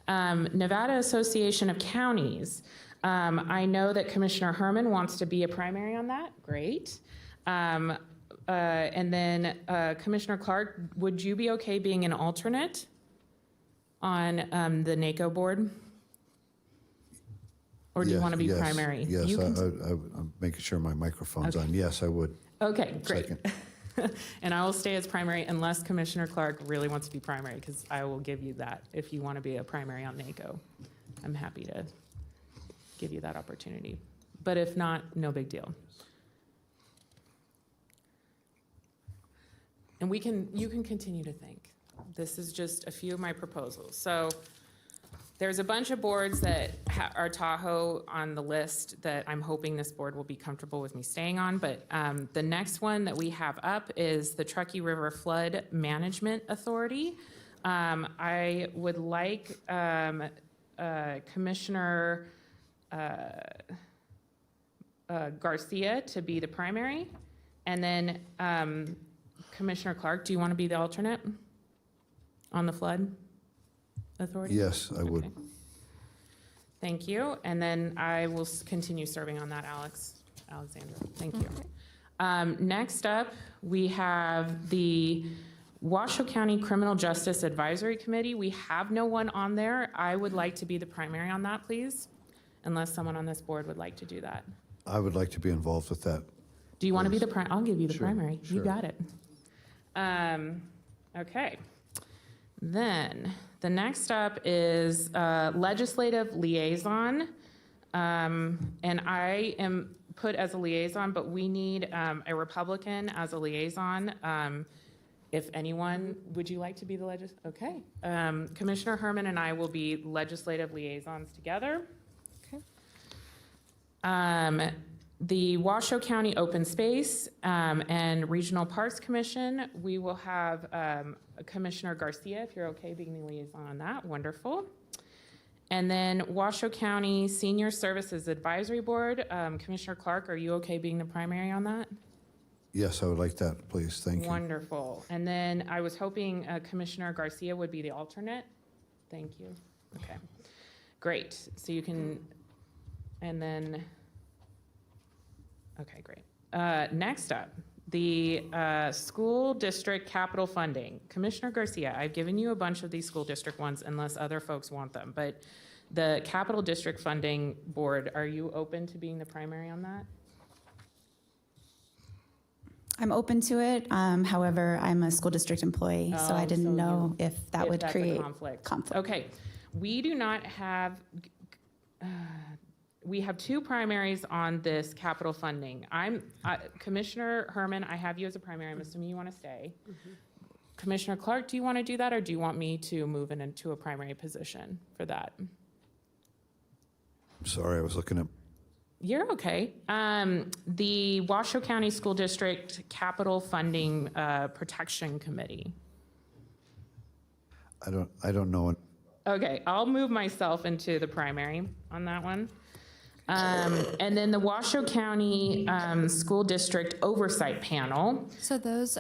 Nevada Association of Counties. I know that Commissioner Herman wants to be a primary on that. Great. And then Commissioner Clark, would you be okay being an alternate on the NACO board? Or do you want to be primary? Yes, You can- I'm making sure my microphone's Okay. on. Yes, I would. Okay, great. Second. And I will stay as primary unless Commissioner Clark really wants to be primary, because I will give you that if you want to be a primary on NACO. I'm happy to give you that opportunity. But if not, no big deal. And you can continue to think. This is just a few of my proposals. So there's a bunch of boards that are Tahoe on the list that I'm hoping this board will be comfortable with me staying on. But the next one that we have up is the Truckee River Flood Management Authority. I would like Commissioner Garcia to be the primary. And then Commissioner Clark, do you want to be the alternate on the flood authority? Yes, I would. Okay. Thank you. And then I will continue serving on that, Alexandra. Thank you. Next up, we have the Washoe County Criminal Justice Advisory Committee. We have no one on there. I would like to be the primary on that, please, unless someone on this board would like to do that. I would like to be involved with that. Do you want to be the I'll give you the Sure, primary. You sure. got it. Okay. Then the next up is legislative liaison. And I am put as a liaison, but we need a Republican as a liaison. If anyone, would you like to be the Okay. Commissioner Herman and I will be legislative liaisons together. Okay. The Washoe County Open Space and Regional Parks Commission, we will have Commissioner Garcia, if you're okay being the liaison on that, wonderful. And then Washoe County Senior Services Advisory Board, Commissioner Clark, are you okay being the primary on that? Yes, I would like that, please. Thank you. Wonderful. And then I was hoping Commissioner Garcia would be the alternate. Thank you. Okay, great. So you can, and then, okay, great. Next up, the school district capital funding. Commissioner Garcia, I've given you a bunch of these school district ones unless other folks want them, but the capital district funding board, are you open to being the primary on that? I'm open to it. However, I'm a school district employee, so I didn't know if that would that's a create conflict. conflict. Okay, we do not have, we have two primaries on this capital funding. Commissioner Herman, I have you as a primary. I'm assuming you want to stay. Commissioner Clark, do you want to do that, or do you want me to move into a primary position for that? I'm sorry, I was looking at. You're okay. The Washoe County School District Capital Funding Protection Committee. I don't know. Okay, I'll move myself into the primary on that one. And then the Washoe County School District Oversight Panel. So those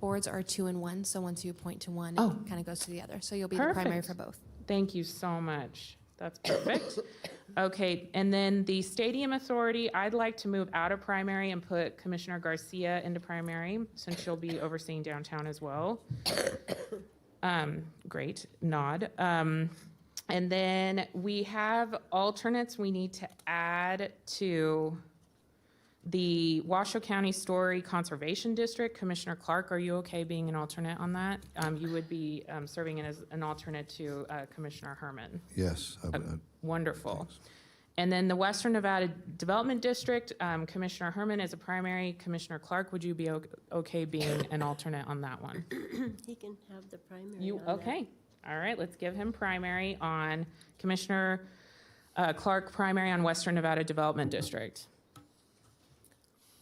boards are 2 and 1. So once you appoint to one, Oh. it kind of goes to the other. So you'll be the primary Perfect. for both. Thank you so much. That's perfect. Okay, and then the Stadium Authority, I'd like to move out of primary and put Commissioner Garcia into primary, since she'll be overseeing downtown as well. Great, nod. And then we have alternates we need to add to the Washoe County Story Conservation District. Commissioner Clark, are you okay being an alternate on that? You would be serving as an alternate to Commissioner Herman. Yes. Wonderful. And then the Western Nevada Development District, Commissioner Herman is a primary. Commissioner Clark, would you be okay being an alternate on that one? He can have the primary. on that. Okay. All right, let's give him primary on Commissioner Clark, primary on Western Nevada Development District.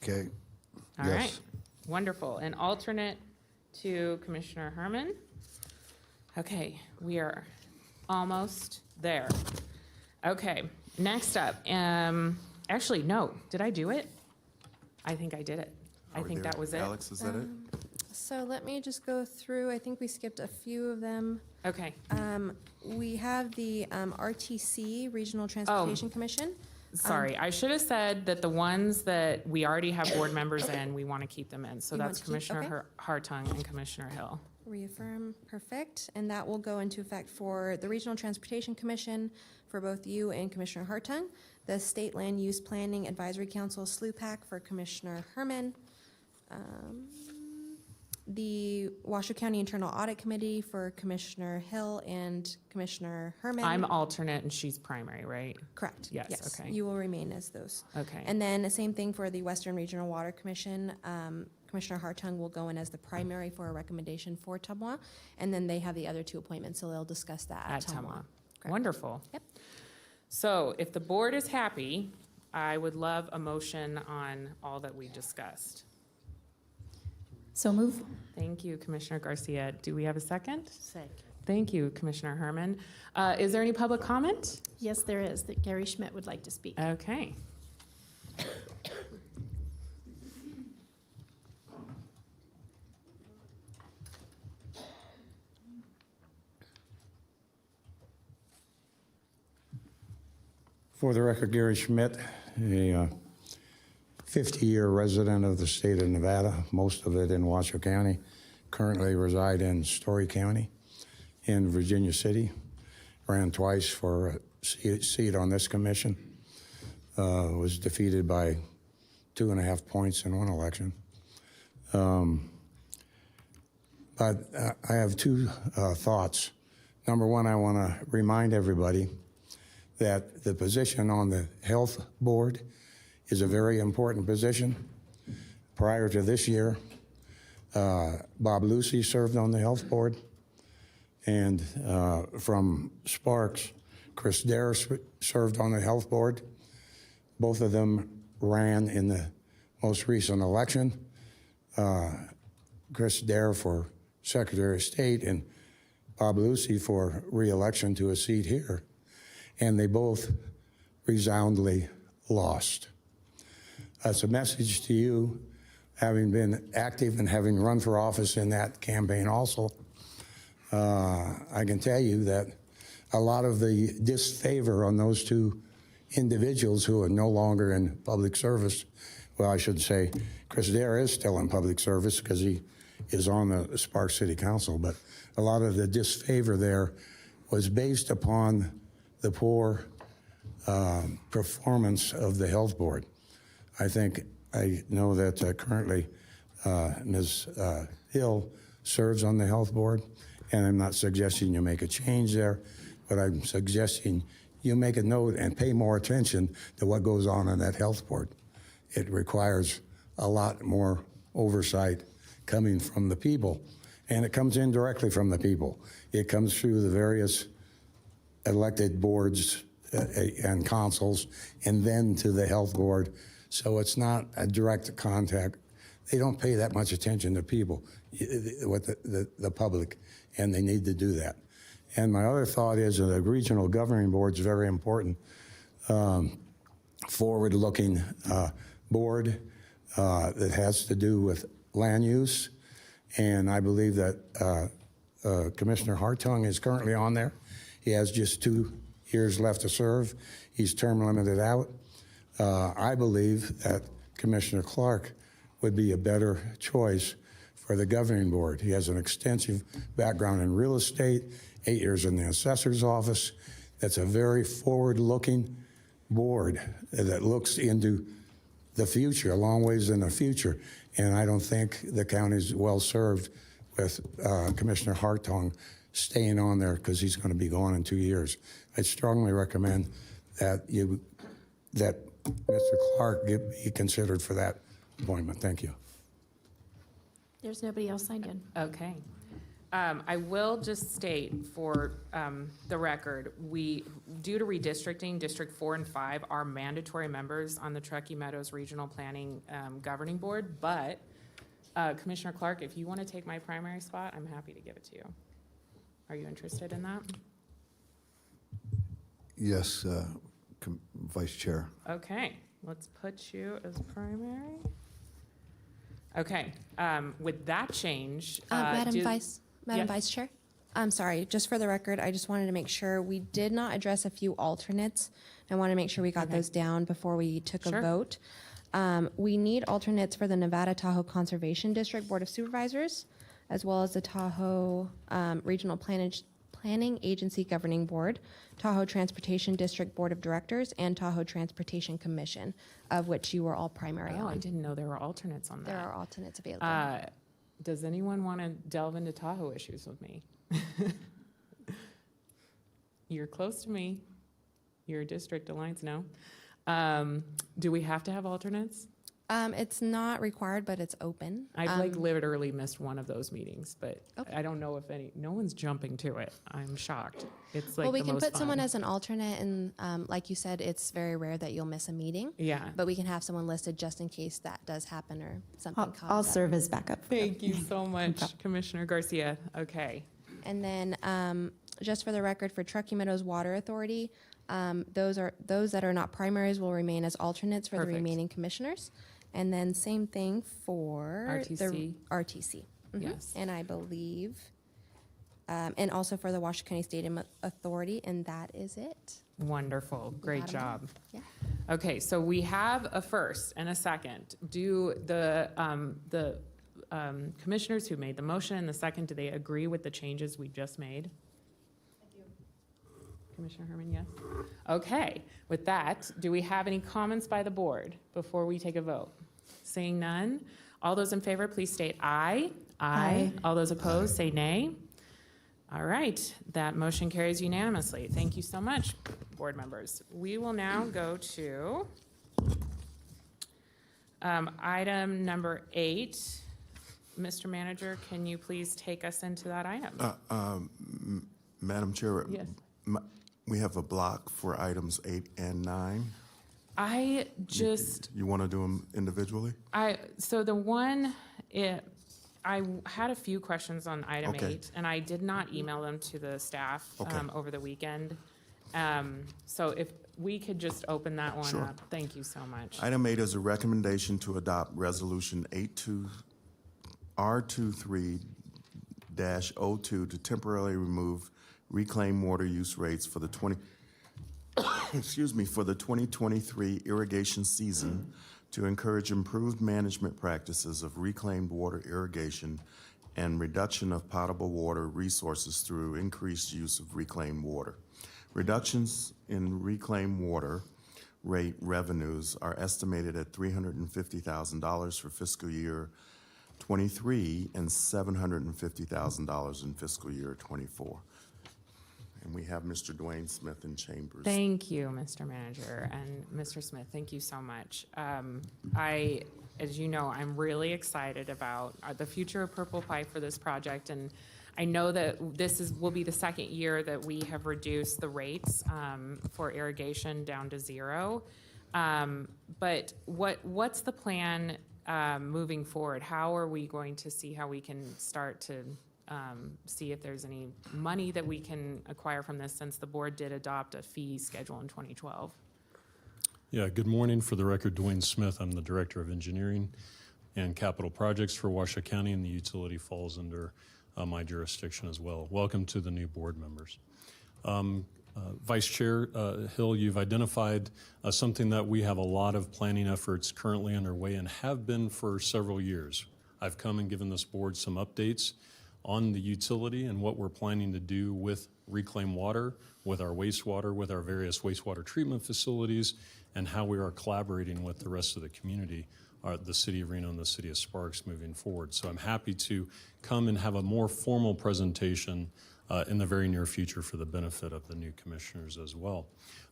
Okay. All Yes. right, wonderful. And alternate to Commissioner Herman. Okay, we are almost there. Okay, next up, Actually, no. Did I do it? I think I did it. I Are we think there? that was it. Alex, is that it? So let me just go through. I think we skipped a few of them. Okay. We have the RTC, Regional Transportation Commission. Sorry, I should have said that the ones that we already have board members in, we want to keep them in. So You want that's to keep- Commissioner Hartung and Commissioner Hill. Reaffirm, perfect. And that will go into effect for the Regional Transportation Commission for both you and Commissioner Hartung. The State Land Use Planning Advisory Council, SLUPAC, for Commissioner Herman. The Washoe County Internal Audit Committee for Commissioner Hill and Commissioner Herman. I'm alternate and she's primary, right? Correct. Yes, okay. You will remain as those. Okay. And then the same thing for the Western Regional Water Commission. Commissioner Hartung will go in as the primary for a recommendation for Tumwa. And then they have the other two appointments, so they'll discuss that at Tumwa. Wonderful. Yep. So if the board is happy, I would love a motion on all that we discussed. So move. Thank you, Commissioner Garcia. Do we have a second? Second. Thank you, Commissioner Herman. Is there any public comment? Yes, there is, that Gary Schmidt would like to speak. Okay. For the record, Gary Schmidt, a 50-year resident of the state of Nevada, most of it in Washoe County. Currently reside in Story County in Virginia City. Ran twice for a seat on this commission. Was defeated by 2.5 points in one election. But I have two thoughts. Number one, I want to remind everybody that the position on the health board is a very important position. Prior to this year, Bob Lucy served on the health board, and from Sparks, Chris Dare served on the health board. Both of them ran in the most recent election. Chris Dare for Secretary of State and Bob Lucy for re-election to a seat here. And they both resoundingly lost. That's a message to you, having been active and having run for office in that campaign also. I can tell you that a lot of the disfavor on those two individuals who are no longer in public service, well, I should say Chris Dare is still in public service because he is on the Sparks City Council, but a lot of the disfavor there was based upon the poor performance of the health board. I know that currently Ms. Hill serves on the health board, and I'm not suggesting you make a change there, but I'm suggesting you make a note and pay more attention to what goes on in that health board. It requires a lot more oversight coming from the people, and it comes in directly from the people. It comes through the various elected boards and councils, and then to the health board. So it's not a direct contact. They don't pay that much attention to people, with the public, and they need to do that. And my other thought is that the regional governing board is very important. Forward-looking board that has to do with land use, and I believe that Commissioner Hartung is currently on there. He has just 2 years left to serve. He's term limited out. I believe that Commissioner Clark would be a better choice for the governing board. He has an extensive background in real estate, 8 years in the assessor's office. That's a very forward-looking board that looks into the future, a long ways in the future. And I don't think the county's well served with Commissioner Hartung staying on there because he's going to be gone in 2 years. I strongly recommend that Mr. Clark be considered for that appointment. Thank you. There's nobody else signed in. Okay. I will just state for the record, due to redistricting, District 4 and 5 are mandatory members on the Truckee Meadows Regional Planning Governing Board, but Commissioner Clark, if you want to take my primary spot, I'm happy to give it to you. Are you interested in that? Yes, Vice Chair. Okay. let's put you as primary. Okay, with that change. Madam Yeah. Vice Chair, I'm sorry, just for the record, I just wanted to make sure, we did not address a few alternates. I want to make sure we got those down before we took a Sure. vote. We need alternates for the Nevada Tahoe Conservation District Board of Supervisors, as well as the Tahoe Regional Planning Agency Governing Board, Tahoe Transportation District Board of Directors, and Tahoe Transportation Commission, of which you were all primary Oh, I on. didn't know there were alternates on that. There are alternates available. Does anyone want to delve into Tahoe issues with me? You're close to me. Your district alliance, no. Do we have to have alternates? It's not required, but it's open. I've literally missed one of those meetings, but I don't know if no one's jumping to it. I'm shocked. It's like Well, we the can most put someone fun. as an alternate, and like you said, it's very rare that you'll miss a meeting. Yeah. But we can have someone listed just in case that does happen or something comes I'll up. serve as backup. Thank you so much, Commissioner Garcia. Okay. And then, just for the record, for Truckee Meadows Water Authority, those that are not primaries will remain as alternates for the Perfect. remaining commissioners. And then same thing for RTC. the RTC. Mhm. Yes. And I believe, and also for the Washington County Stadium Authority, and that is it. Wonderful. Great got 'em all. job. Yeah. Okay, so we have a first and a second. Do the commissioners who made the motion and the second, do they agree with the changes we just made? Commissioner Herman, yes? Okay, with that, do we have any comments by the board before we take a vote? Seeing none, all those in favor, please state aye. Aye. All those opposed, say nay. All right, that motion carries unanimously. Thank you so much, board members. We will now go to item number 8. Mr. Manager, can you please take us into that item? Madam Chair, Yes. we have a block for items 8 and 9. I just, You want to do them individually? so the one, I had a few questions on item Okay. 8, and I did not email them to the staff Okay. over the weekend. So if we could just open that one Sure. up. Thank you so much. Item 8 is a recommendation to adopt Resolution R23-02 to temporarily remove reclaimed water use rates for the 2023 irrigation season to encourage improved management practices of reclaimed water irrigation and reduction of potable water resources through increased use of reclaimed water. Reductions in reclaimed water rate revenues are estimated at $350,000 for fiscal year '23 and $750,000 in fiscal year '24. And we have Mr. Dwayne Smith in chambers. Thank you, Mr. Manager, and Mr. Smith, thank you so much. As you know, I'm really excited about the future of Purple Pipe for this project, and I know that will be the second year that we have reduced the rates for irrigation down to 0. But what's the plan moving forward? How are we going to see how we can start to see if there's any money that we can acquire from this, since the board did adopt a fee schedule in 2012? Yeah, good morning. For the record, Dwayne Smith. I'm the Director of Engineering and Capital Projects for Washoe County, and the utility falls under my jurisdiction as well. Welcome to the new board members. Vice Chair Hill, you've identified something that we have a lot of planning efforts currently underway and have been for several years. I've come and given this board some updates on the utility and what we're planning to do with reclaimed water, with our wastewater, with our various wastewater treatment facilities, and how we are collaborating with the rest of the community, the City of Reno and the City of Sparks moving forward. So I'm happy to come and have a more formal presentation in the very near future for the benefit of the new commissioners as well.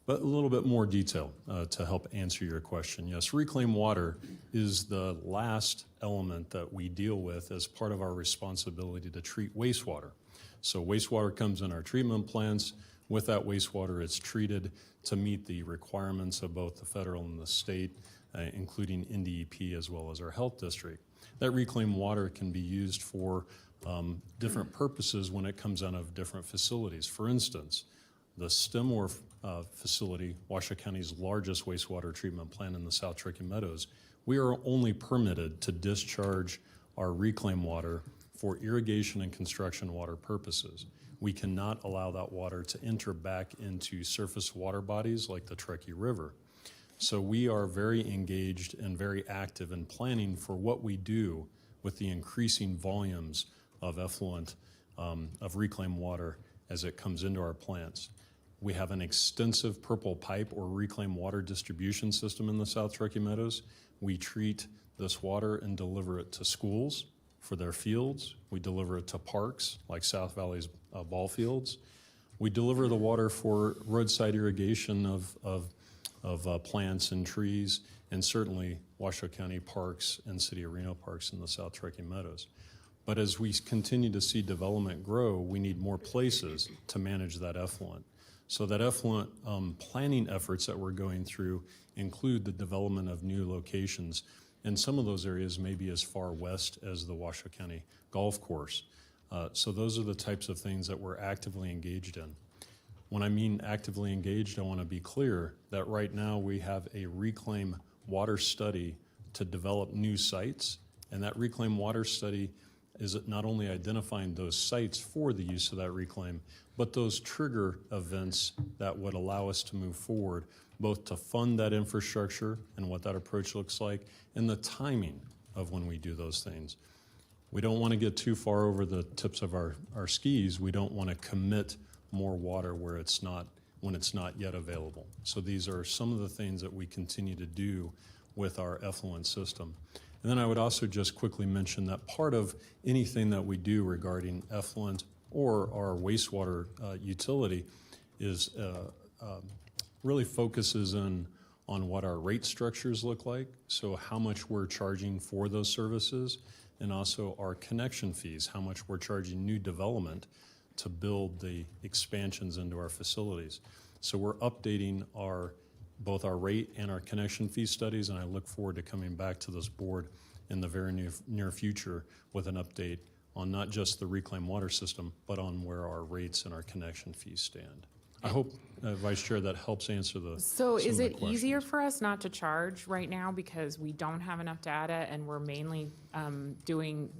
But a little bit more detail to help answer your question. Yes, reclaimed water is the last element that we deal with as part of our responsibility to treat wastewater. So wastewater comes in our treatment plants. With that wastewater, it's treated to meet the requirements of both the federal and the state, including NDEP as well as our health district. That reclaimed water can be used for different purposes when it comes out of different facilities. For instance, the Stemore facility, Washoe County's largest wastewater treatment plant in the South Truckee Meadows, we are only permitted to discharge our reclaimed water for irrigation and construction water purposes. We cannot allow that water to enter back into surface water bodies like the Truckee River. So we are very engaged and very active in planning for what we do with the increasing volumes of effluent, of reclaimed water as it comes into our plants. We have an extensive purple pipe or reclaimed water distribution system in the South Truckee Meadows. We treat this water and deliver it to schools for their fields. We deliver it to parks like South Valley's ball fields. We deliver the water for roadside irrigation of plants and trees, and certainly Washoe County parks and City of Reno parks in the South Truckee Meadows. But as we continue to see development grow, we need more places to manage that effluent. So that effluent planning efforts that we're going through include the development of new locations. And some of those areas may be as far west as the Washoe County Golf Course. So those are the types of things that we're actively engaged in. When I mean actively engaged, I want to be clear that right now we have a reclaim water study to develop new sites. And that reclaim water study is not only identifying those sites for the use of that reclaim, but those trigger events that would allow us to move forward, both to fund that infrastructure and what that approach looks like, and the timing of when we do those things. We don't want to get too far over the tips of our skis. We don't want to commit more water where it's not, when it's not yet available. So these are some of the things that we continue to do with our effluent system. And then I would also just quickly mention that part of anything that we do regarding effluent or our wastewater utility is really focuses on what our rate structures look like, so how much we're charging for those services, and also our connection fees, how much we're charging new development to build the expansions into our facilities. So we're updating both our rate and our connection fee studies, and I look forward to coming back to this board in the very near future with an update on not just the reclaimed water system, but on where our rates and our connection fees stand. I hope, Vice Chair, that helps answer the. So is it easier for us not to charge right now because we don't have enough data and we're mainly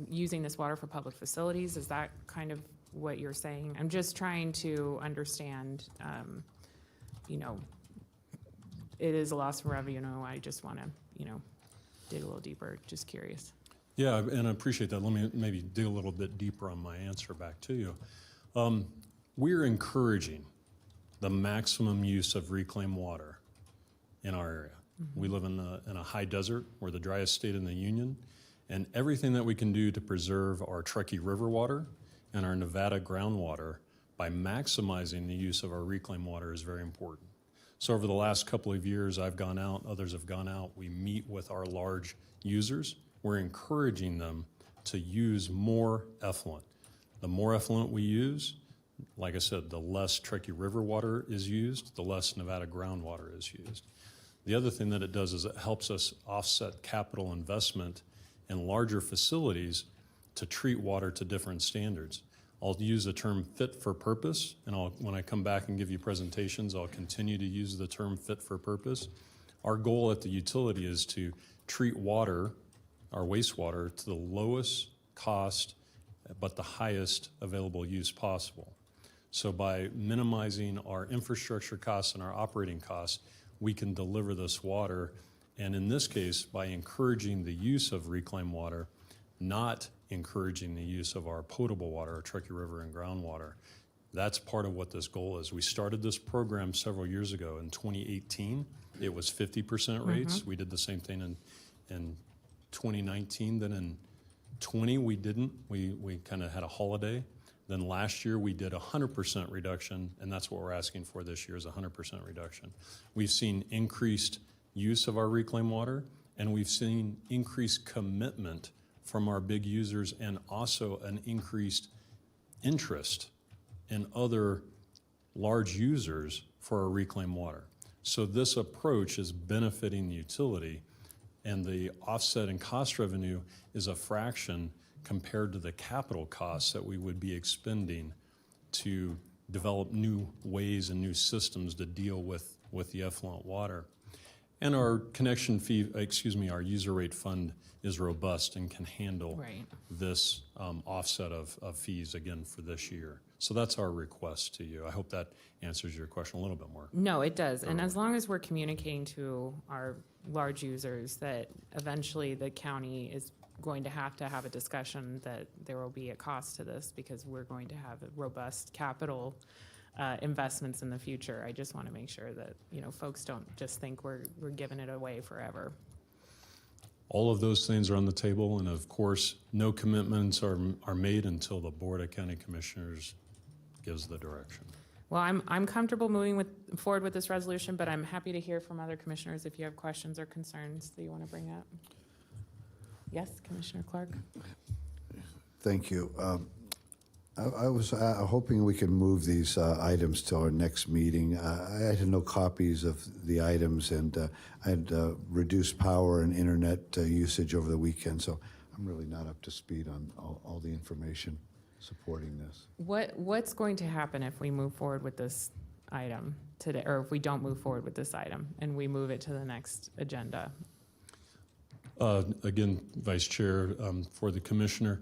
using this water for public facilities? Is that kind of what you're saying? I'm just trying to understand, it is a loss of revenue. I just want to, dig a little deeper, just curious. Yeah, and I appreciate that. Let me maybe dig a little bit deeper on my answer back to you. We're encouraging the maximum use of reclaimed water in our area. Mm-hmm. We live in a high desert. We're the driest state in the union, and everything that we can do to preserve our Truckee River water and our Nevada groundwater by maximizing the use of our reclaimed water is very important. So over the last couple of years, I've gone out, others have gone out, we meet with our large users. We're encouraging them to use more effluent. The more effluent we use, like I said, the less Truckee River water is used, the less Nevada groundwater is used. The other thing that it does is it helps us offset capital investment in larger facilities to treat water to different standards. I'll use the term fit for purpose, and when I come back and give you presentations, I'll continue to use the term fit for purpose. Our goal at the utility is to treat water, our wastewater, to the lowest cost, but the highest available use possible. So by minimizing our infrastructure costs and our operating costs, we can deliver this water, and in this case, by encouraging the use of reclaimed water, not encouraging the use of our potable water, our Truckee River and groundwater. That's part of what this goal is. We started this program several years ago. In 2018, it was 50% rates. Mm-hmm. We did the same thing in 2019. Then in 20, we didn't. We kind of had a holiday. Then last year, we did 100% reduction, and that's what we're asking for this year is 100% reduction. We've seen increased use of our reclaimed water, and we've seen increased commitment from our big users and also an increased interest in other large users for our reclaimed water. So this approach is benefiting the utility, and the offset in cost revenue is a fraction compared to the capital costs that we would be expending to develop new ways and new systems to deal with the effluent water. And our connection fee, our user rate fund is robust and can handle Right. this offset of fees again for this year. So that's our request to you. I hope that answers your question a little bit more. No, it does. And as long as we're communicating to our large users that eventually the county is going to have a discussion that there will be a cost to this because we're going to have a robust capital investments in the future. I just want to make sure that, folks don't just think we're giving it away forever. All of those things are on the table, and of course, no commitments are made until the Board of County Commissioners gives the direction. Well, I'm comfortable moving forward with this resolution, but I'm happy to hear from other commissioners if you have questions or concerns that you want to bring up. Yes, Commissioner Clark? Thank you. I was hoping we could move these items to our next meeting. I had no copies of the items, and I had reduced power and internet usage over the weekend, so I'm really not up to speed on all the information supporting this. What's going to happen if we move forward with this item today, or if we don't move forward with this item and we move it to the next agenda? Again, Vice Chair, for the Commissioner,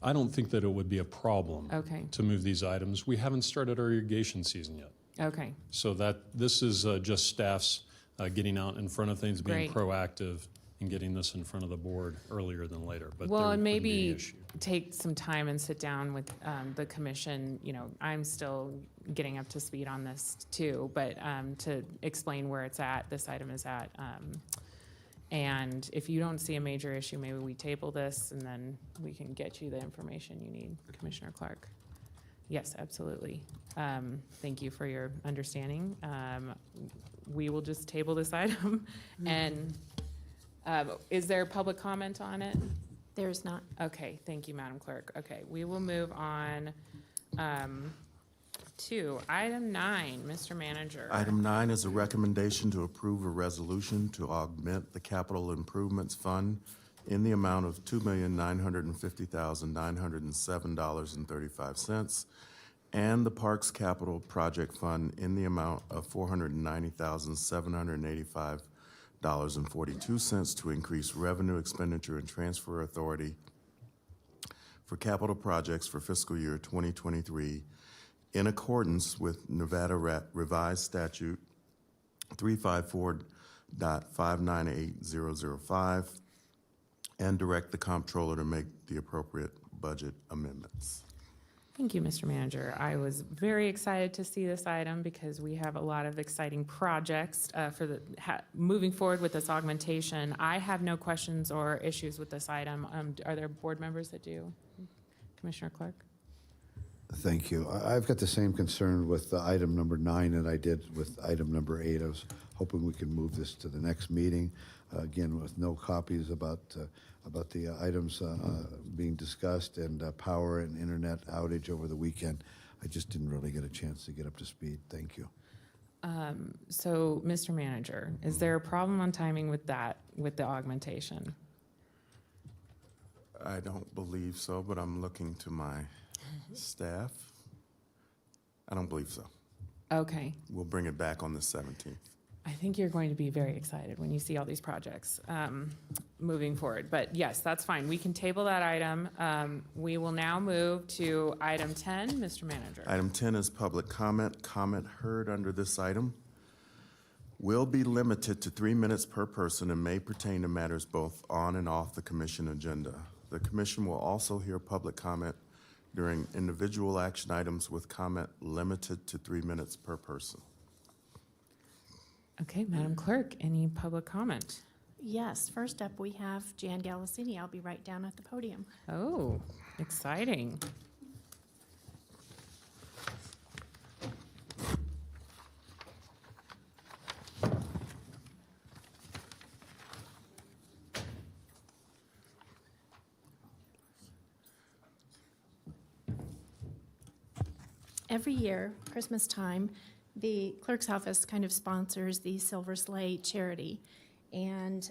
I don't think that it would be a problem to move these items. We haven't started our irrigation season yet. Okay. So this is just staff's getting out in front of things, being proactive, and getting this in front of the board earlier than later. But well, there and wouldn't be any maybe issue. take some time and sit down with the commission. I'm still getting up to speed on this too, but to explain where it's at, this item is at. And if you don't see a major issue, maybe we table this and then we can get you the information you need, Commissioner Clark. Yes, absolutely. Thank you for your understanding. We will just table this item. And is there public comment on it? There's not. Okay, thank you, Madam Clerk. Okay, we will move on to item 9, Mr. Manager. Item 9 is a recommendation to approve a resolution to augment the Capital Improvements Fund in the amount of $2,950,907.35 and the Parks Capital Project Fund in the amount of $490,785.42 to increase revenue, expenditure, and transfer authority for capital projects for fiscal year 2023 in accordance with Nevada Revised Statute 354.598005 and direct the comptroller to make the appropriate budget amendments. Thank you, Mr. Manager. I was very excited to see this item because we have a lot of exciting projects for moving forward with this augmentation. I have no questions or issues with this item. Are there board members that do? Commissioner Clark? Thank you. I've got the same concern with item number 9 that I did with item number 8. I was hoping we could move this to the next meeting, again, with no copies about the items being discussed and power and internet outage over the weekend. I just didn't really get a chance to get up to speed. Thank you. So, Mr. Manager, is there a problem on timing with that, with the augmentation? I don't believe so, but I'm looking to my staff. I don't believe so. Okay. We'll bring it back on the 17th. I think you're going to be very excited when you see all these projects moving forward. But yes, that's fine. We can table that item. We will now move to item 10, Mr. Manager. Item 10 is public comment. Comment heard under this item will be limited to 3 minutes per person and may pertain to matters both on and off the commission agenda. The commission will also hear public comment during individual action items with comment limited to 3 minutes per person. Okay, Madam Clerk, any public comment? Yes, first up we have Jan Galasini. I'll be right down at the podium. Oh, exciting. Every year, Christmas time, the clerk's office kind of sponsors the Silver Sleigh charity. And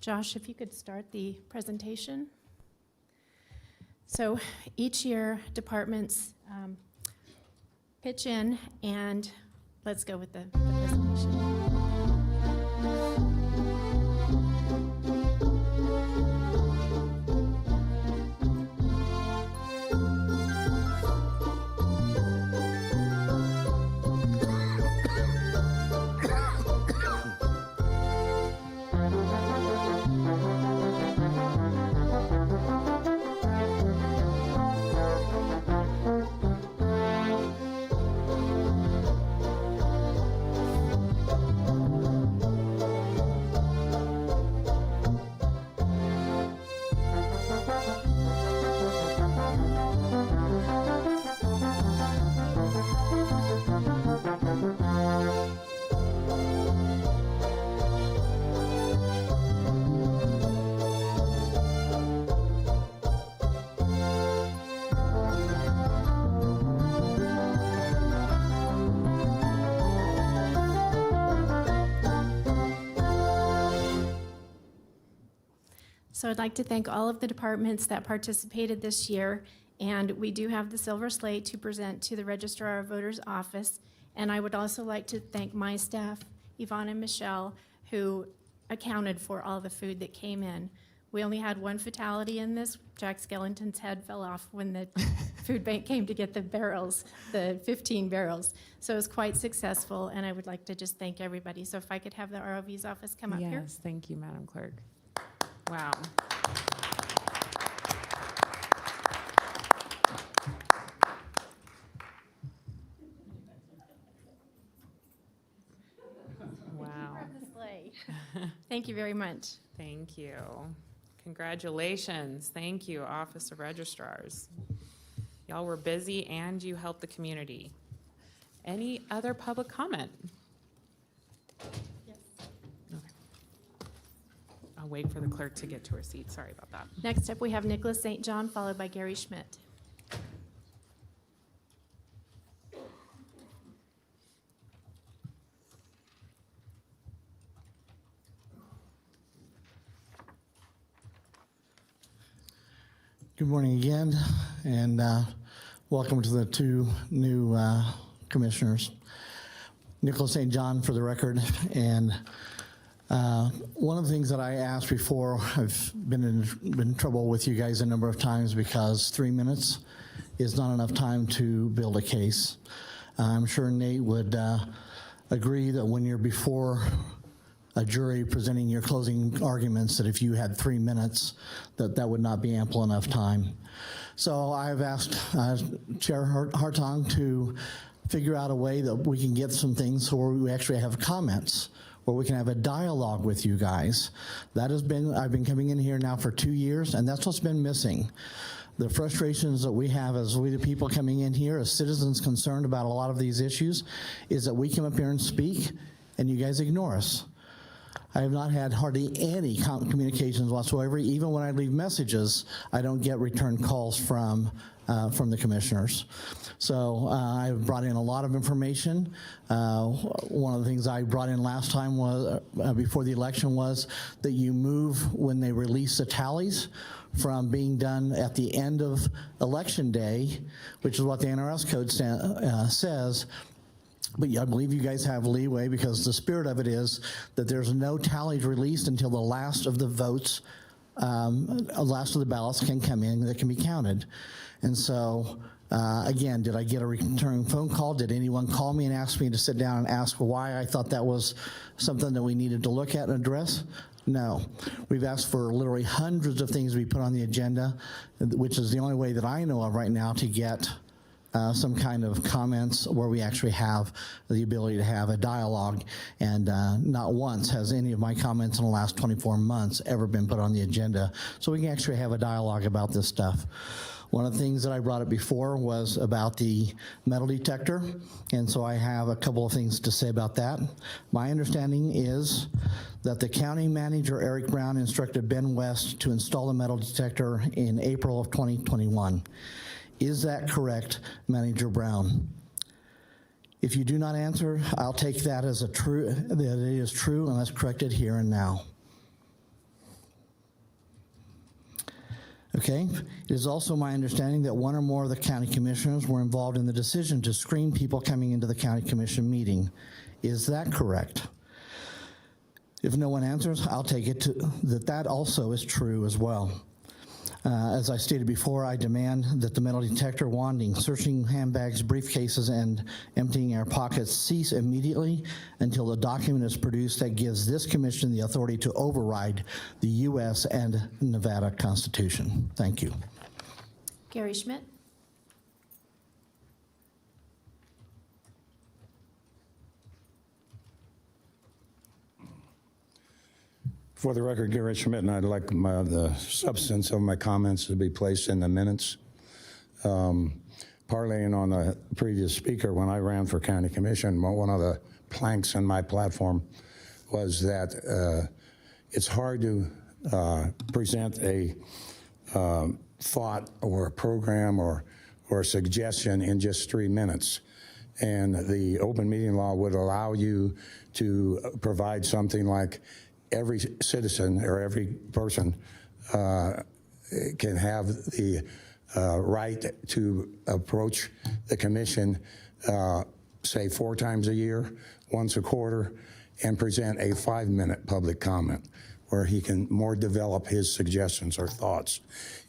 Josh, if you could start the presentation. So each year, departments pitch in, and let's go with the presentation. So I'd like to thank all of the departments that participated this year, and we do have the silver slate to present to the Registrar of Voters office. And I would also like to thank my staff, Yvonne and Michelle, who accounted for all the food that came in. We only had one fatality in this. Jack Skellington's head fell off when the food bank came to get the barrels, the 15 barrels. So it was quite successful, and I would like to just thank everybody. So if I could have the ROV's office come up here. Yes, thank you, Madam Clerk. Wow. Wow. Thank you very much. Thank you. Congratulations. Thank you, Office of Registrars. Y'all were busy and you helped the community. Any other public comment? Yes. I'll wait for the clerk to get to her seat. Sorry about that. Next up, we have Nicholas St. John, followed by Gary Schmidt. Good morning again, and welcome to the two new commissioners. Nicholas St. John for the record, and one of the things that I asked before, I've been in trouble with you guys a number of times because 3 minutes is not enough time to build a case. I'm sure Nate would agree that when you're before a jury presenting your closing arguments, that if you had 3 minutes, that would not be ample enough time. So I've asked Chair Hartung to figure out a way that we can get some things where we actually have comments, where we can have a dialogue with you guys. That has been, I've been coming in here now for 2 years, and that's what's been missing. The frustrations that we have as we the people coming in here, as citizens concerned about a lot of these issues, is that we come up here and speak, and you guys ignore us. I have not had hardly any communications whatsoever. Even when I leave messages, I don't get return calls from the commissioners. So I've brought in a lot of information. One of the things I brought in last time was, before the election, was that you move when they release the tallies from being done at the end of election day, which is what the NRS code says. But I believe you guys have leeway because the spirit of it is that there's no tallies released until the last of the votes, last of the ballots can come in that can be counted. And so, again, did I get a return phone call? Did anyone call me and ask me to sit down and ask why I thought that was something that we needed to look at and address? No. We've asked for literally hundreds of things to be put on the agenda, which is the only way that I know of right now to get some kind of comments where we actually have the ability to have a dialogue, and not once has any of my comments in the last 24 months ever been put on the agenda, so we can actually have a dialogue about this stuff. One of the things that I brought up before was about the metal detector, and so I have a couple of things to say about that. My understanding is that the county manager, Eric Brown, instructed Ben West to install the metal detector in April of 2021. Is that correct, Manager Brown? If you do not answer, I'll take that as that it is true, and let's correct it here and now. Okay. It is also my understanding that one or more of the county commissioners were involved in the decision to screen people coming into the county commission meeting. Is that correct? If no one answers, I'll take it that also is true as well. As I stated before, I demand that the metal detector wanding, searching handbags, briefcases, and emptying our pockets cease immediately until the document is produced that gives this commission the authority to override the U.S. and Nevada Constitution. Thank you. Gary Schmidt? For the record, Gary Schmidt, and I'd like the substance of my comments to be placed in the minutes. Parlaying on the previous speaker, when I ran for county commission, one of the planks in my platform was that it's hard to present a thought or a program or a suggestion in just 3 minutes. And the open meeting law would allow you to provide something like every citizen or every person can have the right to approach the commission, say 4 times a year, once a quarter, and present a 5-minute public comment where he can more develop his suggestions or thoughts.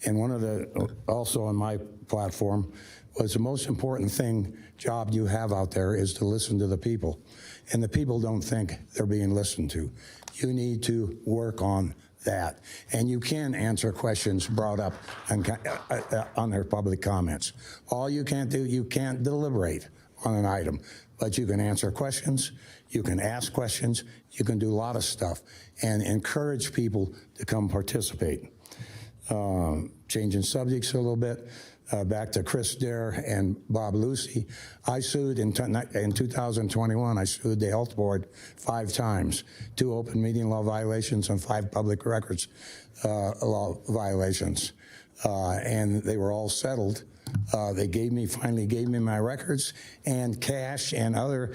And one of the, also on my platform, was the most important job you have out there is to listen to the people. And the people don't think they're being listened to. You need to work on that. And you can answer questions brought up on their public comments. All you can't do, you can't deliberate on an item, but you can answer questions, you can ask questions, you can do a lot of stuff and encourage people to come participate. Changing subjects a little bit. Back to Chris Dare and Bob Lucy. I sued in 2021, I sued the health board 5 times, 2 open meeting law violations and 5 public records law violations. And they were all settled. They finally gave me my records and cash and other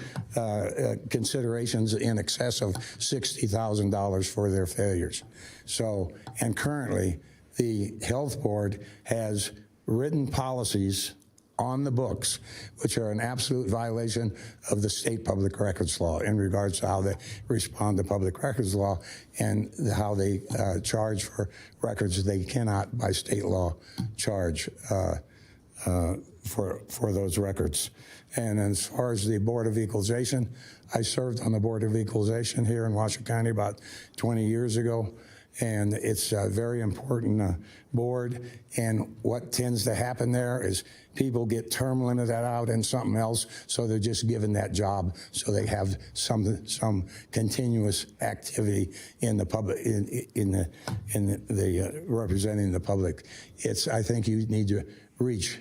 considerations in excess of $60,000 for their failures. So, and currently the health board has written policies on the books, which are an absolute violation of the state public records law in regards to how they respond to public records law and how they charge for records they cannot, by state law, charge for those records. And as far as the Board of Equalization, I served on the Board of Equalization here in Washoe County about 20 years ago. And it's a very important board. And what tends to happen there is people get term limited out in something else, so they're just given that job so they have some continuous activity in the public, in the representing the public. I think you need to reach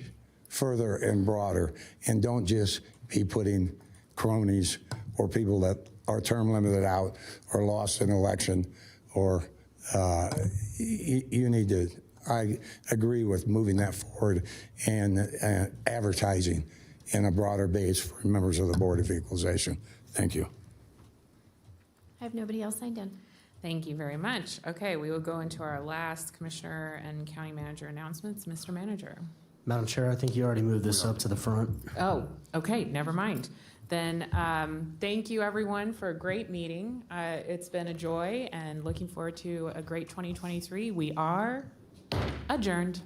further and broader, and don't just be putting cronies or people that are term limited out or lost an election or you need to, I agree with moving that forward and advertising in a broader base for members of the Board of Equalization. Thank you. I have nobody else signed in. Thank you very much. Okay, we will go into our last commissioner and county manager announcements. Mr. Manager. Madam Chair, I think you already moved this up to the front. Oh, okay, never mind. Then thank you everyone for a great meeting. It's been a joy and looking forward to a great 2023. We are adjourned.